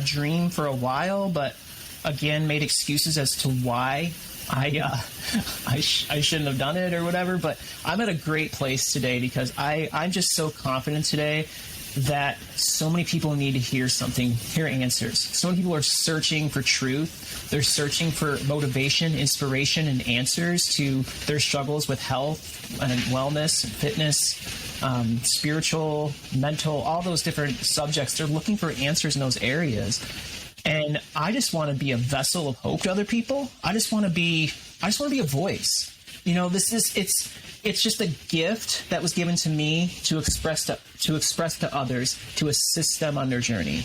dream for a while, but again, made excuses as to why I shouldn't have done it or whatever. But I'm at a great place today because I'm just so confident today that so many people need to hear answers. So many people are searching for truth. They're searching for motivation, inspiration, and answers to their struggles with health and wellness, fitness, spiritual, mental, all those different subjects. They're looking for answers in those areas. And I just want to be a vessel of hope to other people. I just want to be a voice. You know, it's just a gift that was given to me to express to others, to assist them on their journey.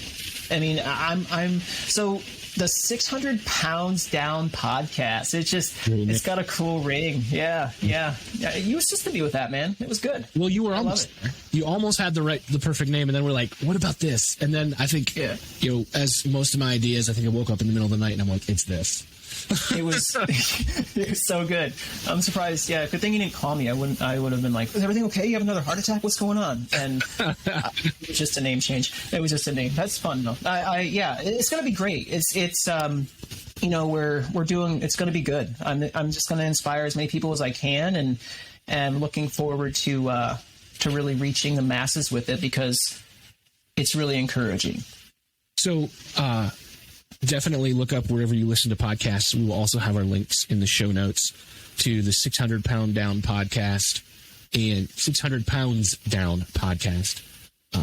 I mean, I'm so the 600 Pounds Down podcast. It's got a cool ring. Yeah. You assisted me with that, man. It was good. Well, you were almost there. You almost had the perfect name, and then we're like, what about this? And then I think, you know, as most of my ideas, I think I woke up in the middle of the night and I'm like, it's this. It was so good. I'm surprised. Yeah, good thing you didn't call me. I would have been like, is everything okay? You have another heart attack? What's going on? And it was just a name change. It was just a name. That's fun though. It's gonna be great. It's you know, we're doing. It's gonna be good. I'm just gonna inspire as many people as I can, and looking forward to really reaching the masses with it because it's really encouraging. So. Definitely look up wherever you listen to podcasts. We will also have our links in the show notes to the 600 Pound Down podcast and 600 Pounds Down podcast.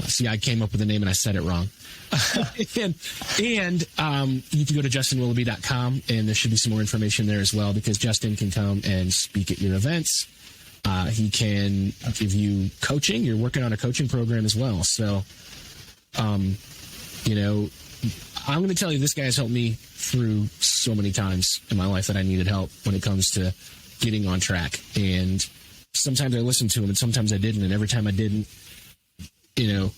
See, I came up with the name and I said it wrong. and you can go to justinwilloughby.com and there should be some more information there as well because Justin can come and speak at your events. He can give you coaching. You're working on a coaching program as well. So, you know, I'm going to tell you, this guy has helped me through so many times in my life that I needed help when it comes to getting on track. And sometimes I listened to him and sometimes I didn't. And every time I didn't, you know,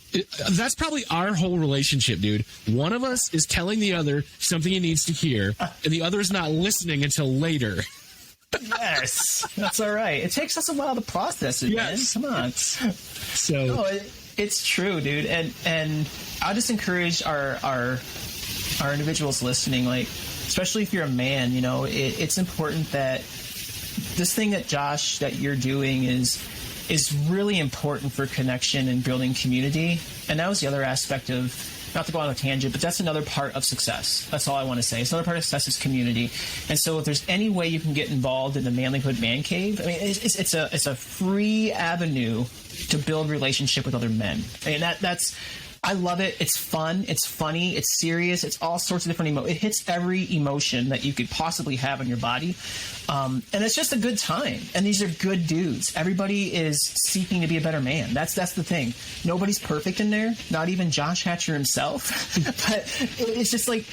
that's probably our whole relationship, dude. One of us is telling the other something he needs to hear and the other is not listening until later. Yes, that's all right. It takes us a while to process it, yes. Man. Come on. So no, it's true, dude. And I just encourage our individuals listening, like, especially if you're a man, you know, it's important that this thing that Josh, that you're doing is really important for connection and building community. And that was the other aspect of, not to go on a tangent, but that's another part of success. That's all I want to say. It's another part of success is community. And so if there's any way you can get involved in the Manlihood Man Cave, I mean, it's a free avenue to build relationship with other men. I mean, that's I love it. It's fun. It's funny. It's serious. It's all sorts of different it hits every emotion that you could possibly have in your body. And it's just a good time. And these are good dudes. Everybody is seeking to be a better man. That's the thing. Nobody's perfect in there. Not even Josh Hatcher himself. But it's just like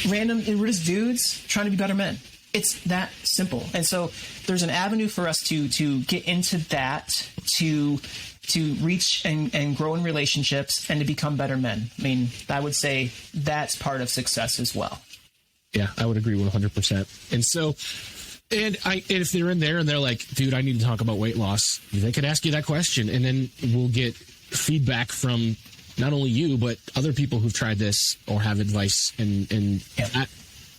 random, we're just dudes trying to be better men. It's that simple. And so there's an avenue for us to get into that, to reach and grow in relationships and to become better men. I mean, I would say that's part of success as well. Yeah, I would agree 100%. And so, and if they're in there and they're like, dude, I need to talk about weight loss, they could ask you that question, and then we'll get feedback from not only you, but other people who've tried this or have advice. And that,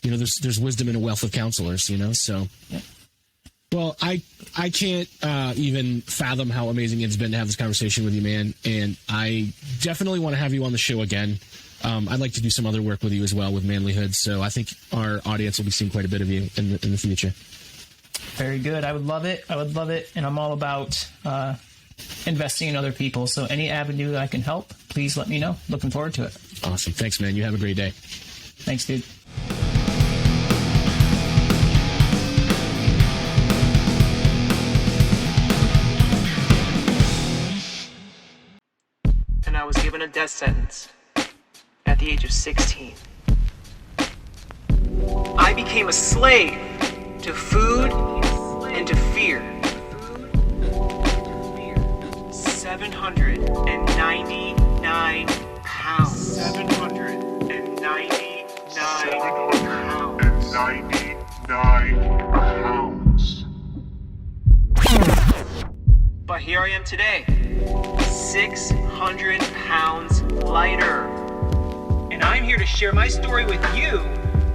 there's wisdom in a wealth of counselors, so. Yeah. Well, I can't even fathom how amazing it's been to have this conversation with you, man. And I definitely want to have you on the show again. I'd like to do some other work with you as well with Manlihood. So I think our audience will be seeing quite a bit of you in the future. Very good. I would love it. And I'm all about investing in other people. So any avenue that I can help, please let me know. Looking forward to it. Awesome. Thanks, man. You have a great day. Thanks, dude. I was given a death sentence at the age of 16. I became a slave to food and to fear. 799 pounds. 799 pounds. But here I am today. 600 pounds lighter. And I'm here to share my story with you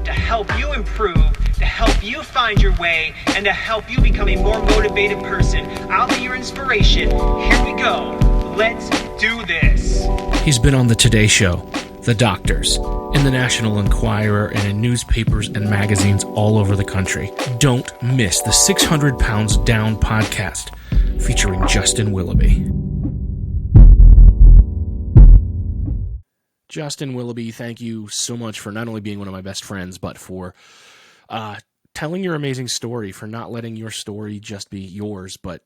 to help you improve, to help you find your way, and to help you become a more motivated person. I'll be your inspiration. Here we go. Let's do this. He's been on the Today Show, the doctors, in the National Enquirer, and in newspapers and magazines all over the country. Don't miss the 600 Pounds Down podcast featuring Justin Willoughby. Justin Willoughby, thank you so much for not only being one of my best friends, but for telling your amazing story, for not letting your story just be yours, but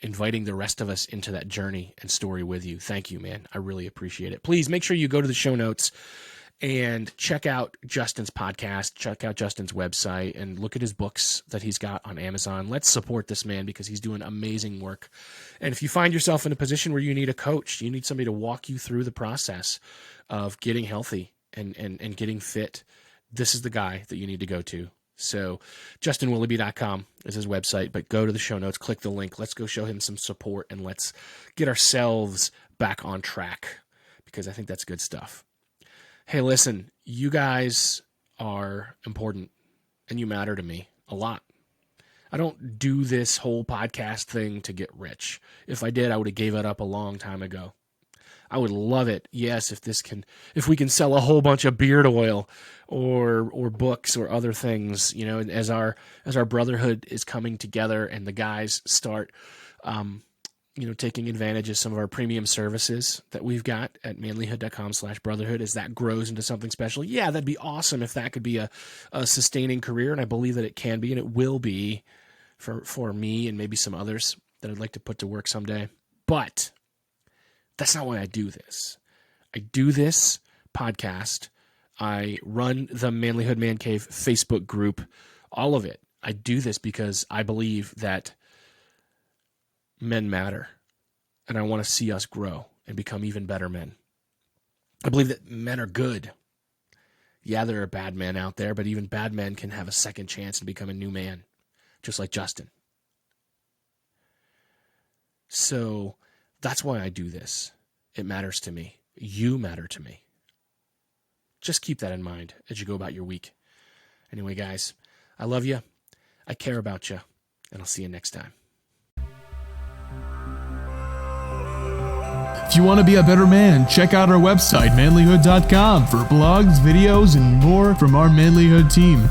inviting the rest of us into that journey and story with you. Thank you, man. I really appreciate it. Please make sure you go to the show notes and check out Justin's podcast, check out Justin's website, and look at his books that he's got on Amazon. Let's support this man because he's doing amazing work. And if you find yourself in a position where you need a coach, you need somebody to walk you through the process of getting healthy and getting fit, this is the guy that you need to go to. So justinwilloughby.com is his website, but go to the show notes, click the link. Let's go show him some support and let's get ourselves back on track because I think that's good stuff. Hey, listen, you guys are important and you matter to me a lot. I don't do this whole podcast thing to get rich. If I did, I would have gave it up a long time ago. I would love it, yes, if we can sell a whole bunch of beard oil or books or other things, as our brotherhood is coming together and the guys start, taking advantage of some of our premium services that we've got at manlihood.com/brotherhood as that grows into something special. Yeah, that'd be awesome if that could be a sustaining career, and I believe that it can be, and it will be for me and maybe some others that I'd like to put to work someday. But that's not why I do this. I do this podcast. I run the Manlihood Man Cave Facebook group, all of it. I do this because I believe that men matter, and I want to see us grow and become even better men. I believe that men are good. Yeah, there are bad men out there, but even bad men can have a second chance and become a new man, just like Justin. So that's why I do this. It matters to me. You matter to me. Just keep that in mind as you go about your week. Anyway, guys, I love you. I care about you, and I'll see you next time. If you want to be a better man, check out our website, manlihood.com, for blogs, videos, and more from our Manlihood team.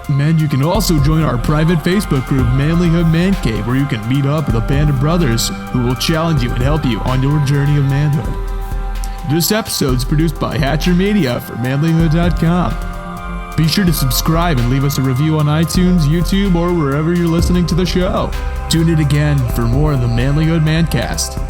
And you can also join our private Facebook group, Manlihood Man Cave, where you can meet up with a band of brothers who will challenge you and help you on your journey of manhood. This episode's produced by Hatcher Media for Manlihood.com. Be sure to subscribe and leave us a review on iTunes, YouTube, or wherever you're listening to the show. Tune in again for more of the Manlihood Mancast.